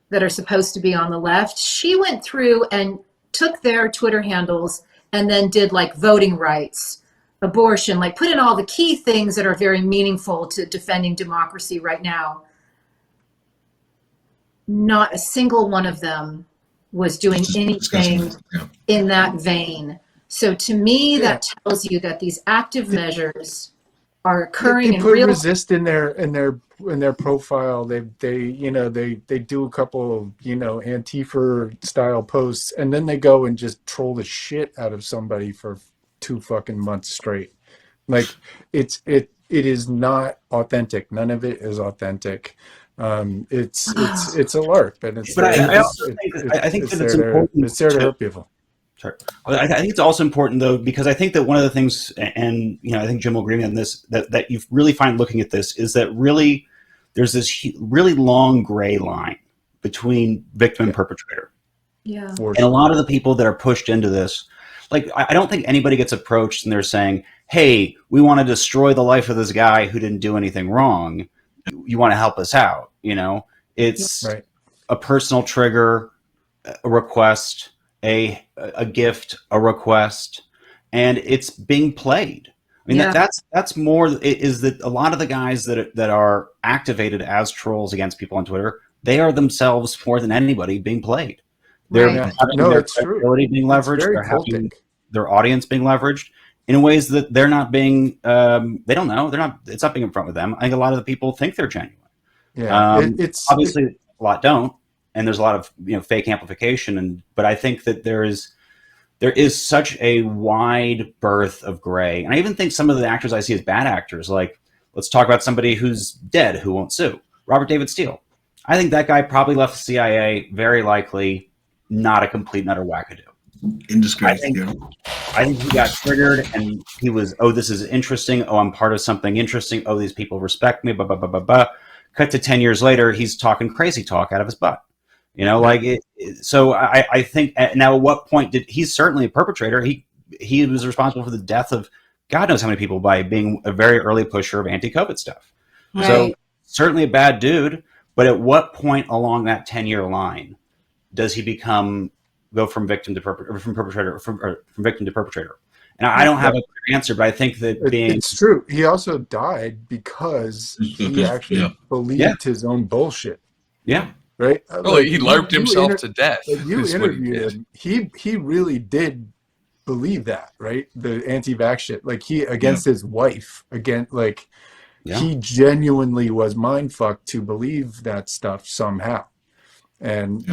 that are supposed to be on the left, she went through and took their Twitter handles and then did like voting rights, abortion, like put in all the key things that are very meaningful to defending democracy right now. Not a single one of them was doing anything in that vein. So to me, that tells you that these active measures are occurring in put real resist in their profile. They do a couple of Antifa style posts, and then they go and just troll the shit out of somebody for 2 fucking months straight. Like it is not authentic. None of it is authentic. It's a LARP, and it's. But I also think it's that it's there important. It's there to hurt people. Sorry. I think it's also important though, because I think that one of the things, and I think Jim will agree with me on this, that you really find looking at this is that really there's this really long gray line between victim and perpetrator. Yeah. And a lot of the people that are pushed into this, like, I don't think anybody gets approached and they're saying, hey, we want to destroy the life of this guy who didn't do anything wrong. You want to help us out, It's right. A personal trigger, a request, a gift, a request, and it's being played. I mean, that's more is that a lot of the guys that are activated as trolls against people on Twitter, they are themselves more than anybody being played. They're having their credibility being leveraged. They're having their audience being leveraged in ways that they're not being. They don't know. They're not. It's not being in front of them. I think a lot of the people think they're genuine. Yeah, it's obviously a lot don't, and there's a lot of fake amplification. But I think that there is such a wide berth of gray, and I even think some of the actors I see as bad actors. Like, let's talk about somebody who's dead who won't sue. Robert David Steele. I think that guy probably left the CIA, very likely not a complete and utter wackadoo. In disgrace. I think he got triggered and he was, oh, this is interesting. Oh, I'm part of something interesting. Oh, these people respect me. Blah, blah, blah, blah, blah. Cut to 10 years later, he's talking crazy talk out of his butt. So I think now at what point he's certainly a perpetrator. He was responsible for the death of God knows how many people by being a very early pusher of anti-COVID stuff. Right. So certainly a bad dude. But at what point along that 10-year line does he go from victim to perpetrator? And I don't have a clear answer, but I think that it's true. He also died because he actually believed his own bullshit. Yeah. Right. Well, he LARPed himself to death. You interviewed him. He really did believe that, right? The anti-vax shit. Like against his wife, he genuinely was mind fucked to believe that stuff somehow. And,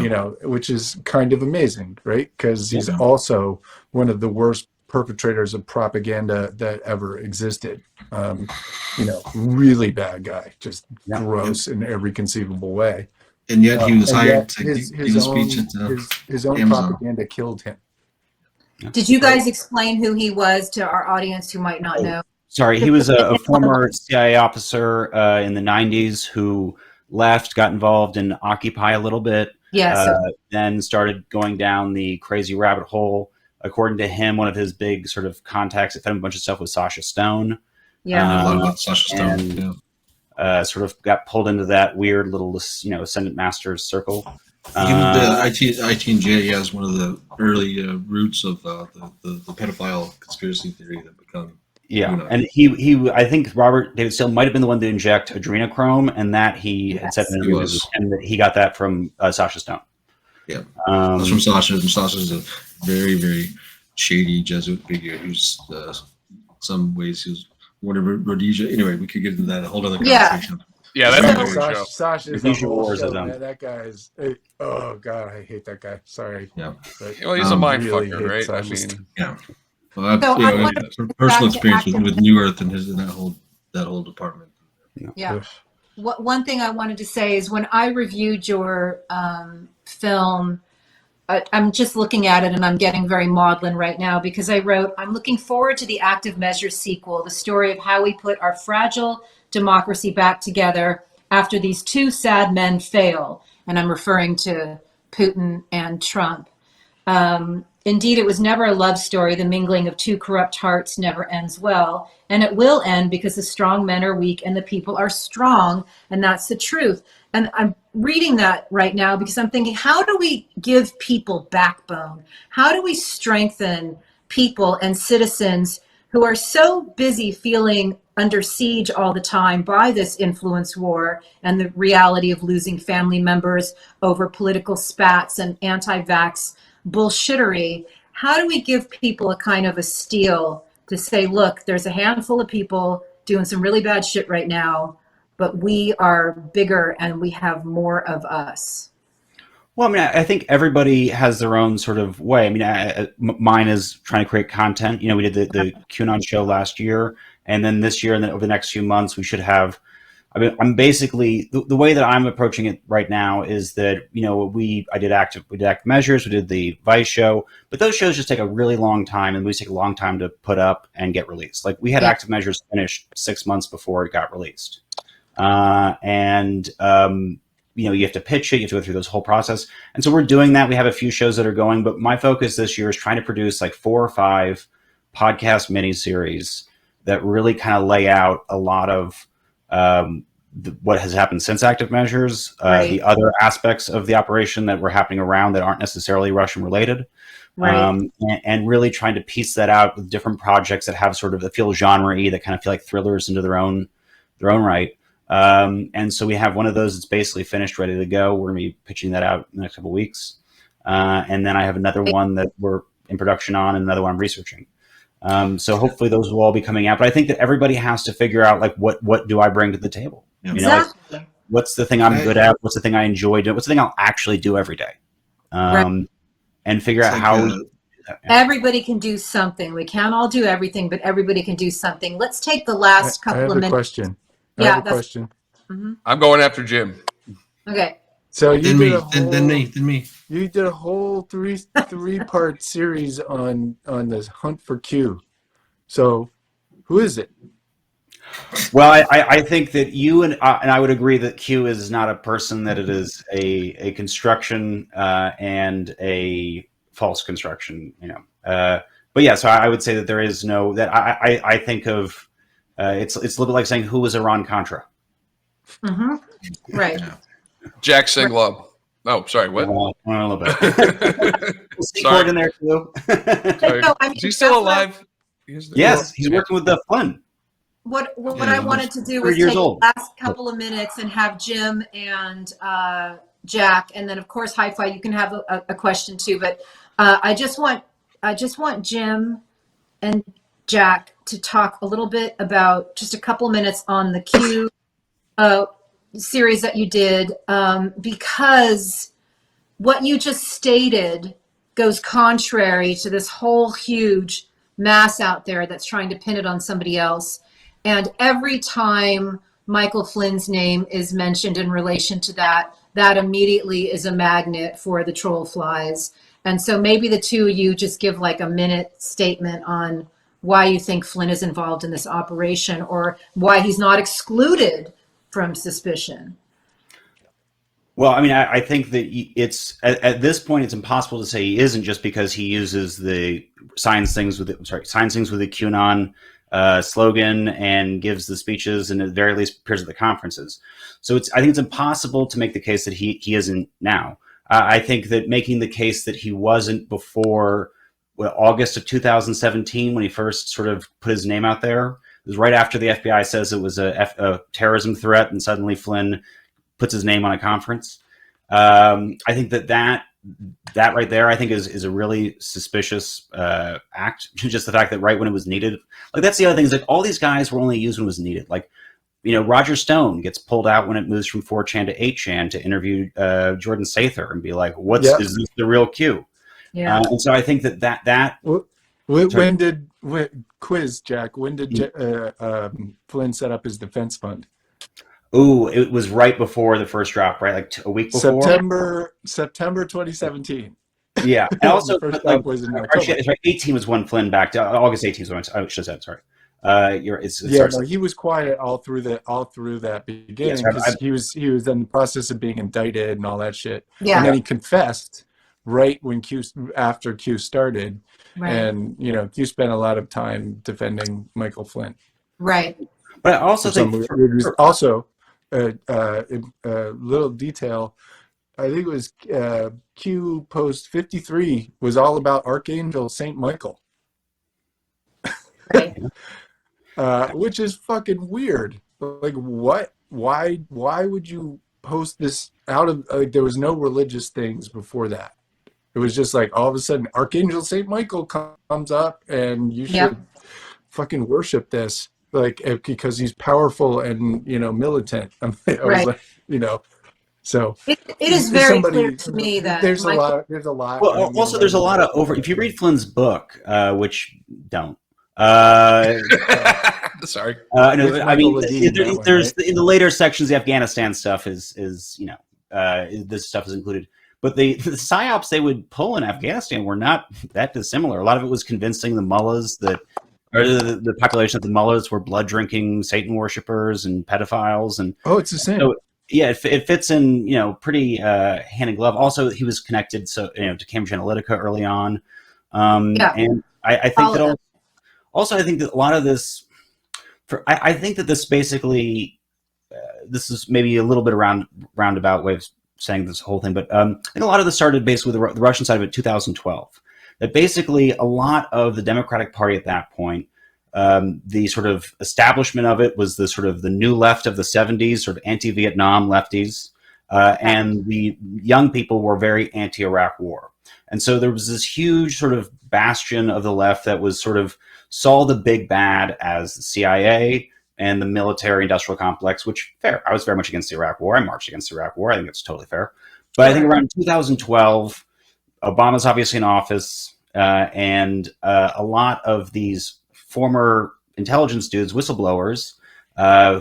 which is kind of amazing, right? Because he's also one of the worst perpetrators of propaganda that ever existed. Really bad guy, just gross in every conceivable way. And yet he was hired to give a speech at his own Amazon. propaganda killed him. Did you guys explain who he was to our audience who might not know? Sorry, he was a former CIA officer in the 90s who left, got involved in Occupy a little bit, then started going down the crazy rabbit hole. According to him, one of his big sort of contacts that fed him a bunch of stuff was Sasha Stone. Yeah, a lot about Sasha Stone. Sort of got pulled into that weird little, Ascendant Masters circle. Even the ITNJ has one of the early roots of the pedophile conspiracy theory that become. Yeah, and he I think Robert David Steele might have been the one to inject adrenochrome, and that he had said in interviews, and that he got that from Sasha Stone. Yeah, that's from Sasha. And Sasha's a very, very shady Jesuit figure who's some ways he was one of Rhodesia. Anyway, we could get into that a whole other conversation. Yeah, that's a different show. Sasha's a whole show, man. That guy is. Oh God, I hate that guy. Sorry. Yeah. Well, he's a mind fucker, right? I mean, yeah. Well, that's personal experience with New Earth and that whole department. Yeah. One thing I wanted to say is when I reviewed your film, I'm just looking at it and I'm getting very maudlin right now because I wrote, I'm looking forward to the Active Measures sequel, the story of how we put our fragile democracy back together after these two sad men fail. And I'm referring to Putin and Trump. Indeed, it was never a love story. The mingling of two corrupt hearts never ends well. And it will end because the strong men are weak and the people are strong. And that's the truth. And I'm reading that right now because I'm thinking, how do we give people backbone? How do we strengthen people and citizens who are so busy feeling under siege all the time by this influence war and the reality of losing family members over political spats and anti-vax bullshittery? How do we give people a kind of a steel to say, look, there's a handful of people doing some really bad shit right now, but we are bigger and we have more of us? Well, I mean, I think everybody has their own sort of way. I mean, mine is trying to create content. You know, we did the QAnon show last year, and then this year, and then over the next few months, we should have. I mean, I'm basically the way that I'm approaching it right now is that, you know, we did active measures, we did the Vice show, but those shows just take a really long time, and we take a long time to put up and get released. Like we had active measures finished 6 months before it got released, you know, you have to pitch it, you have to go through this whole process, and so we're doing that. We have a few shows that are going, but my focus this year is trying to produce like 4 or 5 podcast miniseries that really kind of lay out a lot of what has happened since active measures, the other aspects of the operation that were happening around that aren't necessarily Russian related, and really trying to piece that out with different projects that have sort of that feel genre-y, that kind of feel like thrillers into their own right. And so we have one of those that's basically finished, ready to go. We're going to be pitching that out in the next couple of weeks, and then I have another one that we're in production on, and another one I'm researching. So hopefully those will all be coming out. But I think that everybody has to figure out like what do I bring to the table? You know, like, what's the thing I'm good at? What's the thing I enjoy doing? What's the thing I'll actually do every day? And figure out how we do that. Everybody can do something. We can't all do everything, but everybody can do something. Let's take the last couple of minutes. Question. I have a question. I'm going after Jim. Okay. So you Then did me, a whole, then me. You did a whole three-part series on this hunt for Q. So who is it? Well, I think that you and I would agree that Q is not a person, that it is a construction and a false construction, you know. But yeah, so I would say that there is no, that I think of, it's a little bit like saying who was Iran Contra. Right. Jack Singlove. Oh, sorry, what? A little bit. Sorry. In there too. Sorry. No, I mean, is he still alive? Yes, he's working with the Flynn. What I wanted to do was take the last couple of minutes and have Jim and Jack, and then of course Hi-Fi, you can have a question too. But I just want Jim and Jack to talk a little bit about just a couple minutes on the Q series that you did, because what you just stated goes contrary to this whole huge mass out there that's trying to pin it on somebody else. And every time Michael Flynn's name is mentioned in relation to that, that immediately is a magnet for the troll flies. And so maybe the two of you just give like a minute statement on why you think Flynn is involved in this operation, or why he's not excluded from suspicion. Well, I mean, I think that it's at this point it's impossible to say he isn't, just because he uses the signs things with the QAnon slogan and gives the speeches, and at the very least appears at the conferences. So I think it's impossible to make the case that he isn't now. I think that making the case that he wasn't before August of 2017, when he first sort of put his name out there, it was right after the FBI says it was a terrorism threat, and suddenly Flynn puts his name on a conference. I think that right there, I think is a really suspicious act. Just the fact that right when it was needed, like that's the other thing, is like all these guys were only used when it was needed. Like, you know, Roger Stone gets pulled out when it moves from 4chan to 8chan to interview Jordan Sather and be like, is this the real Q? Yeah. And so I think that when did Flynn set up his defense fund? Ooh, it was right before the first drop, right? Like a week before. September 2017. Yeah, and also the first drop was in October. It's right. 18 was when Flynn backed out. August 18 was when I should have said. Sorry. He was quiet all through that beginning, because he was in the process of being indicted and all that shit. Yeah. And then he confessed right when after Q started, right. And you know, Q spent a lot of time defending Michael Flynn. Right. But I also think a little detail. I think it was Q post 53 was all about Archangel Saint Michael. Right. Which is fucking weird. Like, what? Why would you post this out of, like, there was no religious things before that. It was just like all of a sudden Archangel Saint Michael comes up and you should fucking worship this, like, because he's powerful and, you know, militant. I was like, you know, So it is very clear to me that there's a Michael- lot. Well, also there's a lot of over. If you read Flynn's book, which don't. Sorry. No, I mean, Ledeen, there's in the later sections, the Afghanistan stuff is this stuff is included. But the psyops they would pull in Afghanistan were not that dissimilar. A lot of it was convincing the mullahs that, or the population of the mullahs were blood drinking Satan worshippers and pedophiles, and it's the same. So, yeah, it fits in, pretty hand in glove. Also, he was connected to Cambridge Analytica early on, and I think that also I think that a lot of this, I think that this basically, this is maybe a little bit roundabout way of saying this whole thing, but I think a lot of this started basically with the Russian side of it, 2012. That basically a lot of the Democratic Party at that point, the sort of establishment of it was the sort of the new left of the 70s, sort of anti-Vietnam lefties, and the young people were very anti-Iraq war. And so there was this huge sort of bastion of the left that was sort of saw the big bad as the CIA and the military industrial complex, which fair. I was very much against the Iraq war. I marched against the Iraq war. I think it's totally fair. But I think around 2012, Obama's obviously in office, and a lot of these former intelligence dudes, whistleblowers,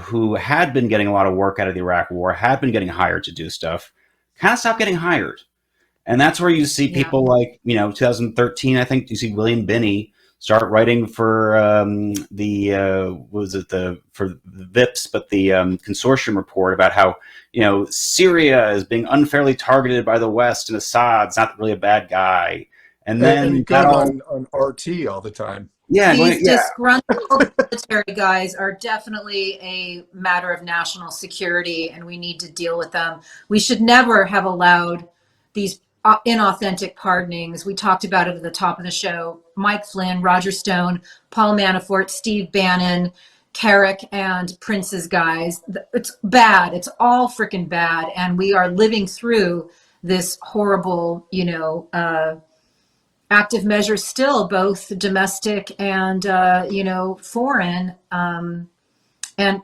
who had been getting a lot of work out of the Iraq war, had been getting hired to do stuff, kind of stopped getting hired. And that's where you see people like, 2013, I think you see William Binney start writing for for the VIPs, but the consortium report about how, Syria is being unfairly targeted by the West and Assad's not really a bad guy. And then you go on RT all the time. Yeah, these disgruntled military guys are definitely a matter of national security, and we need to deal with them. We should never have allowed these inauthentic pardonings. We talked about it at the top of the show. Mike Flynn, Roger Stone, Paul Manafort, Steve Bannon, Carrick, and Prince's guys. It's bad. It's all freaking bad. And we are living through this horrible, active measures still, both domestic and, foreign. And,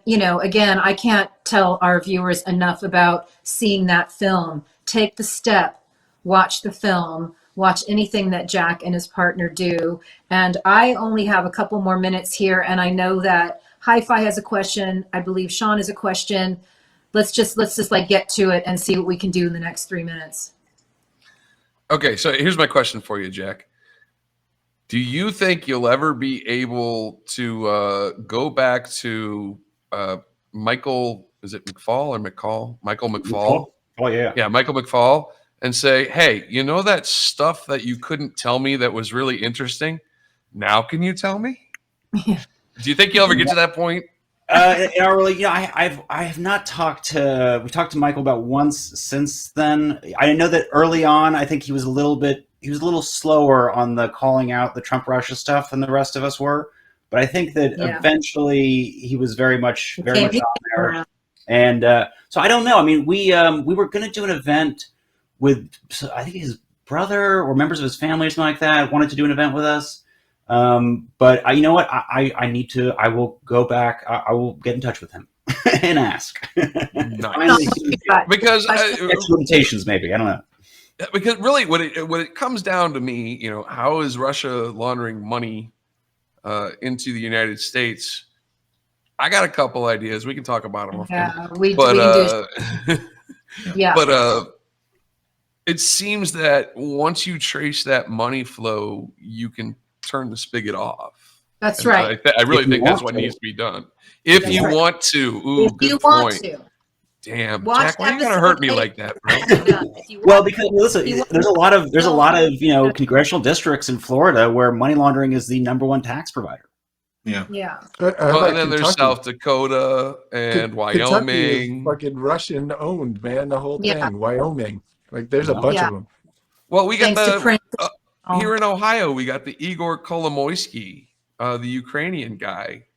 again, I can't tell our viewers enough about seeing that film. Take the step, watch the film, watch anything that Jack and his partner do. And I only have a couple more minutes here, and I know that Hi-Fi has a question. I believe Sean has a question. Let's just get to it and see what we can do in the next 3 minutes. Okay, so here's my question for you, Jack. Do you think you'll ever be able to go back to Michael, is it McFaul or McCall? Michael McFaul? Oh, yeah. Yeah, Michael McFaul, and say, hey, that stuff that you couldn't tell me that was really interesting? Now can you tell me? Do you think you'll ever get to that point? I have not talked to. We talked to Michael about once since then. I know that early on, I think he was a little slower on the calling out the Trump Russia stuff than the rest of us were. But I think that eventually he was very much on there. And so I don't know. I mean, we were going to do an event with, I think his brother or members of his family or something like that wanted to do an event with us. But you know what? I will go back. I will get in touch with him and ask. Nice. Because limitations, maybe. I don't know. Because really, when it comes down to me, how is Russia laundering money into the United States? I got a couple ideas. We can talk about them. We do. Yeah. But it seems that once you trace that money flow, you can turn the spigot off. That's right. I really think that's what needs to be done. If you want to. Ooh, good point. Damn, Jack, why are you gonna hurt me like that, bro? Well, because listen, there's a lot of congressional districts in Florida where money laundering is the #1 tax provider. Yeah. Well, and then there's South Dakota and Wyoming. Kentucky is fucking Russian owned, man. The whole thing. Wyoming, there's a bunch of them. Well, we got here in Ohio. We got the Igor Kolomoisky, the Ukrainian guy,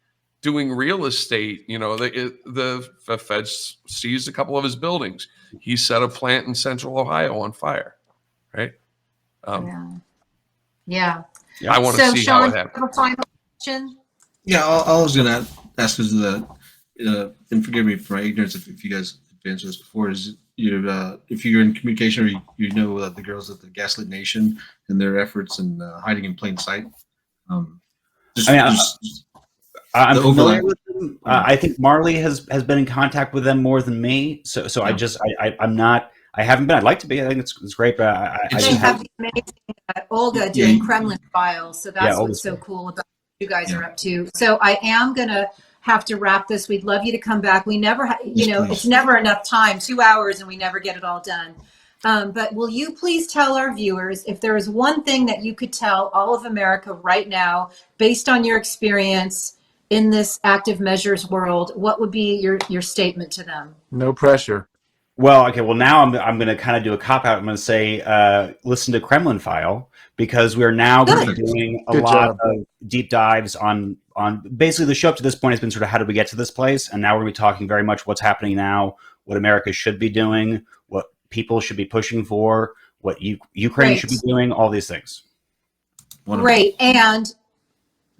doing real estate. The feds seized a couple of his buildings. He set a plant in Central Ohio on fire. Right. Yeah. I want to see Sean, how it happens. have a final question? Yeah, I was going to ask is that, and forgive me for my ignorance if you guys have answered this before, is if you're in communication or you know the girls at the Gaslit Nation and their efforts in hiding in plain sight. I'm familiar with them. I think Marley has been in contact with them more than me. So I'm not. I haven't been. I'd like to be. I think it's great, but I They just have the amazing Olga doing Kremlin Files, so that's what's so cool about what you guys are up to. So I am gonna have to wrap this. We'd love you to come back. We never, it's never enough time. 2 hours, and we never get it all done. But will you please tell our viewers if there is one thing that you could tell all of America right now, based on your experience in this active measures world, what would be your statement to them? No pressure. Well, okay. Well, now I'm going to kind of do a cop out. I'm going to say, listen to Kremlin File, because we're now going to be doing a lot of deep dives on basically the show up to this point has been sort of how did we get to this place, and now we're going to be talking very much what's happening now, what America should be doing, what people should be pushing for, what Ukraine should be doing, all these things. Great. And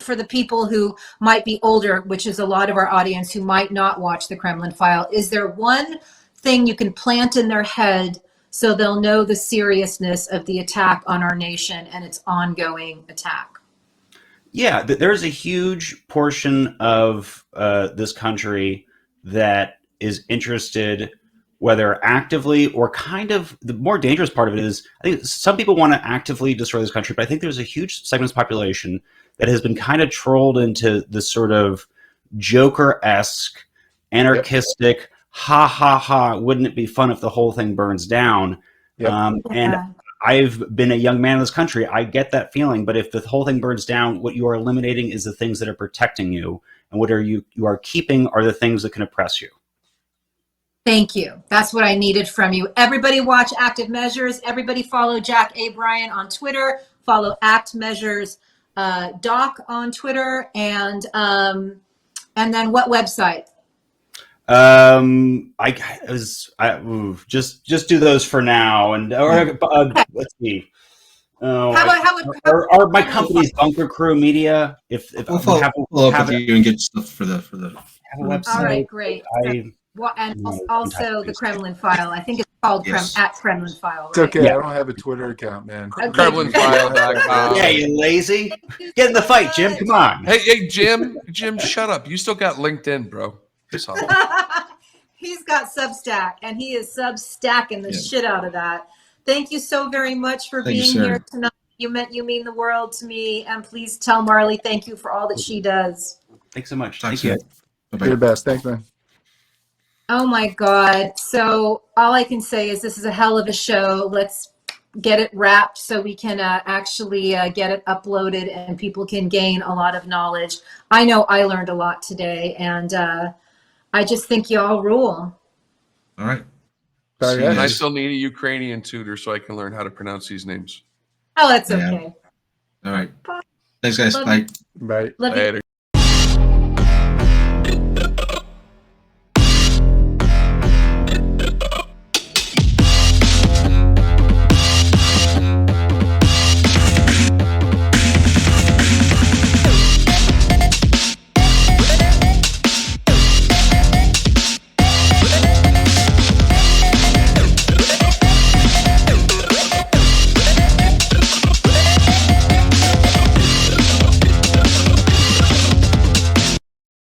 for the people who might be older, which is a lot of our audience who might not watch the Kremlin File, is there one thing you can plant in their head so they'll know the seriousness of the attack on our nation and its ongoing attack? Yeah, there's a huge portion of this country that is interested, whether actively or kind of, the more dangerous part of it is, I think some people want to actively destroy this country, but I think there's a huge segment of the population that has been kind of trolled into this sort of Joker-esque, anarchistic, ha ha ha, wouldn't it be fun if the whole thing burns down? And I've been a young man in this country. I get that feeling, but if the whole thing burns down, what you are eliminating is the things that are protecting you, and what you are keeping are the things that can oppress you. Thank you. That's what I needed from you. Everybody watch Active Measures. Everybody follow Jack A. Bryan on Twitter. Follow Act Measures Doc on Twitter, and then what website? Just do those for now, and let's see. How are my company's Bunker Crew Media? If I'll follow up with you and get stuff for the website. All right, great. And also the Kremlin File. I think it's called at Kremlin File. Right? It's okay. I don't have a Twitter account, man. Okay. KremlinFile.com. Yeah, you lazy. Get in the fight, Jim. Come on. Hey, Jim, shut up. You still got LinkedIn, bro. Piss off. He's got Substack, and he is Substacking the shit out of that. Thank you so very much for being here tonight. You mean the world to me, and please tell Marley thank you for all that she does. Thanks so much. Thank you. You're the best. Thanks, man. Oh my God. So all I can say is this is a hell of a show. Let's get it wrapped so we can actually get it uploaded and people can gain a lot of knowledge. I know I learned a lot today, and I just think you all rule. All right. And I still need a Ukrainian tutor so I can learn how to pronounce these names. Oh, that's okay. All right. Thanks, guys. Bye. Bye. Love you. Later.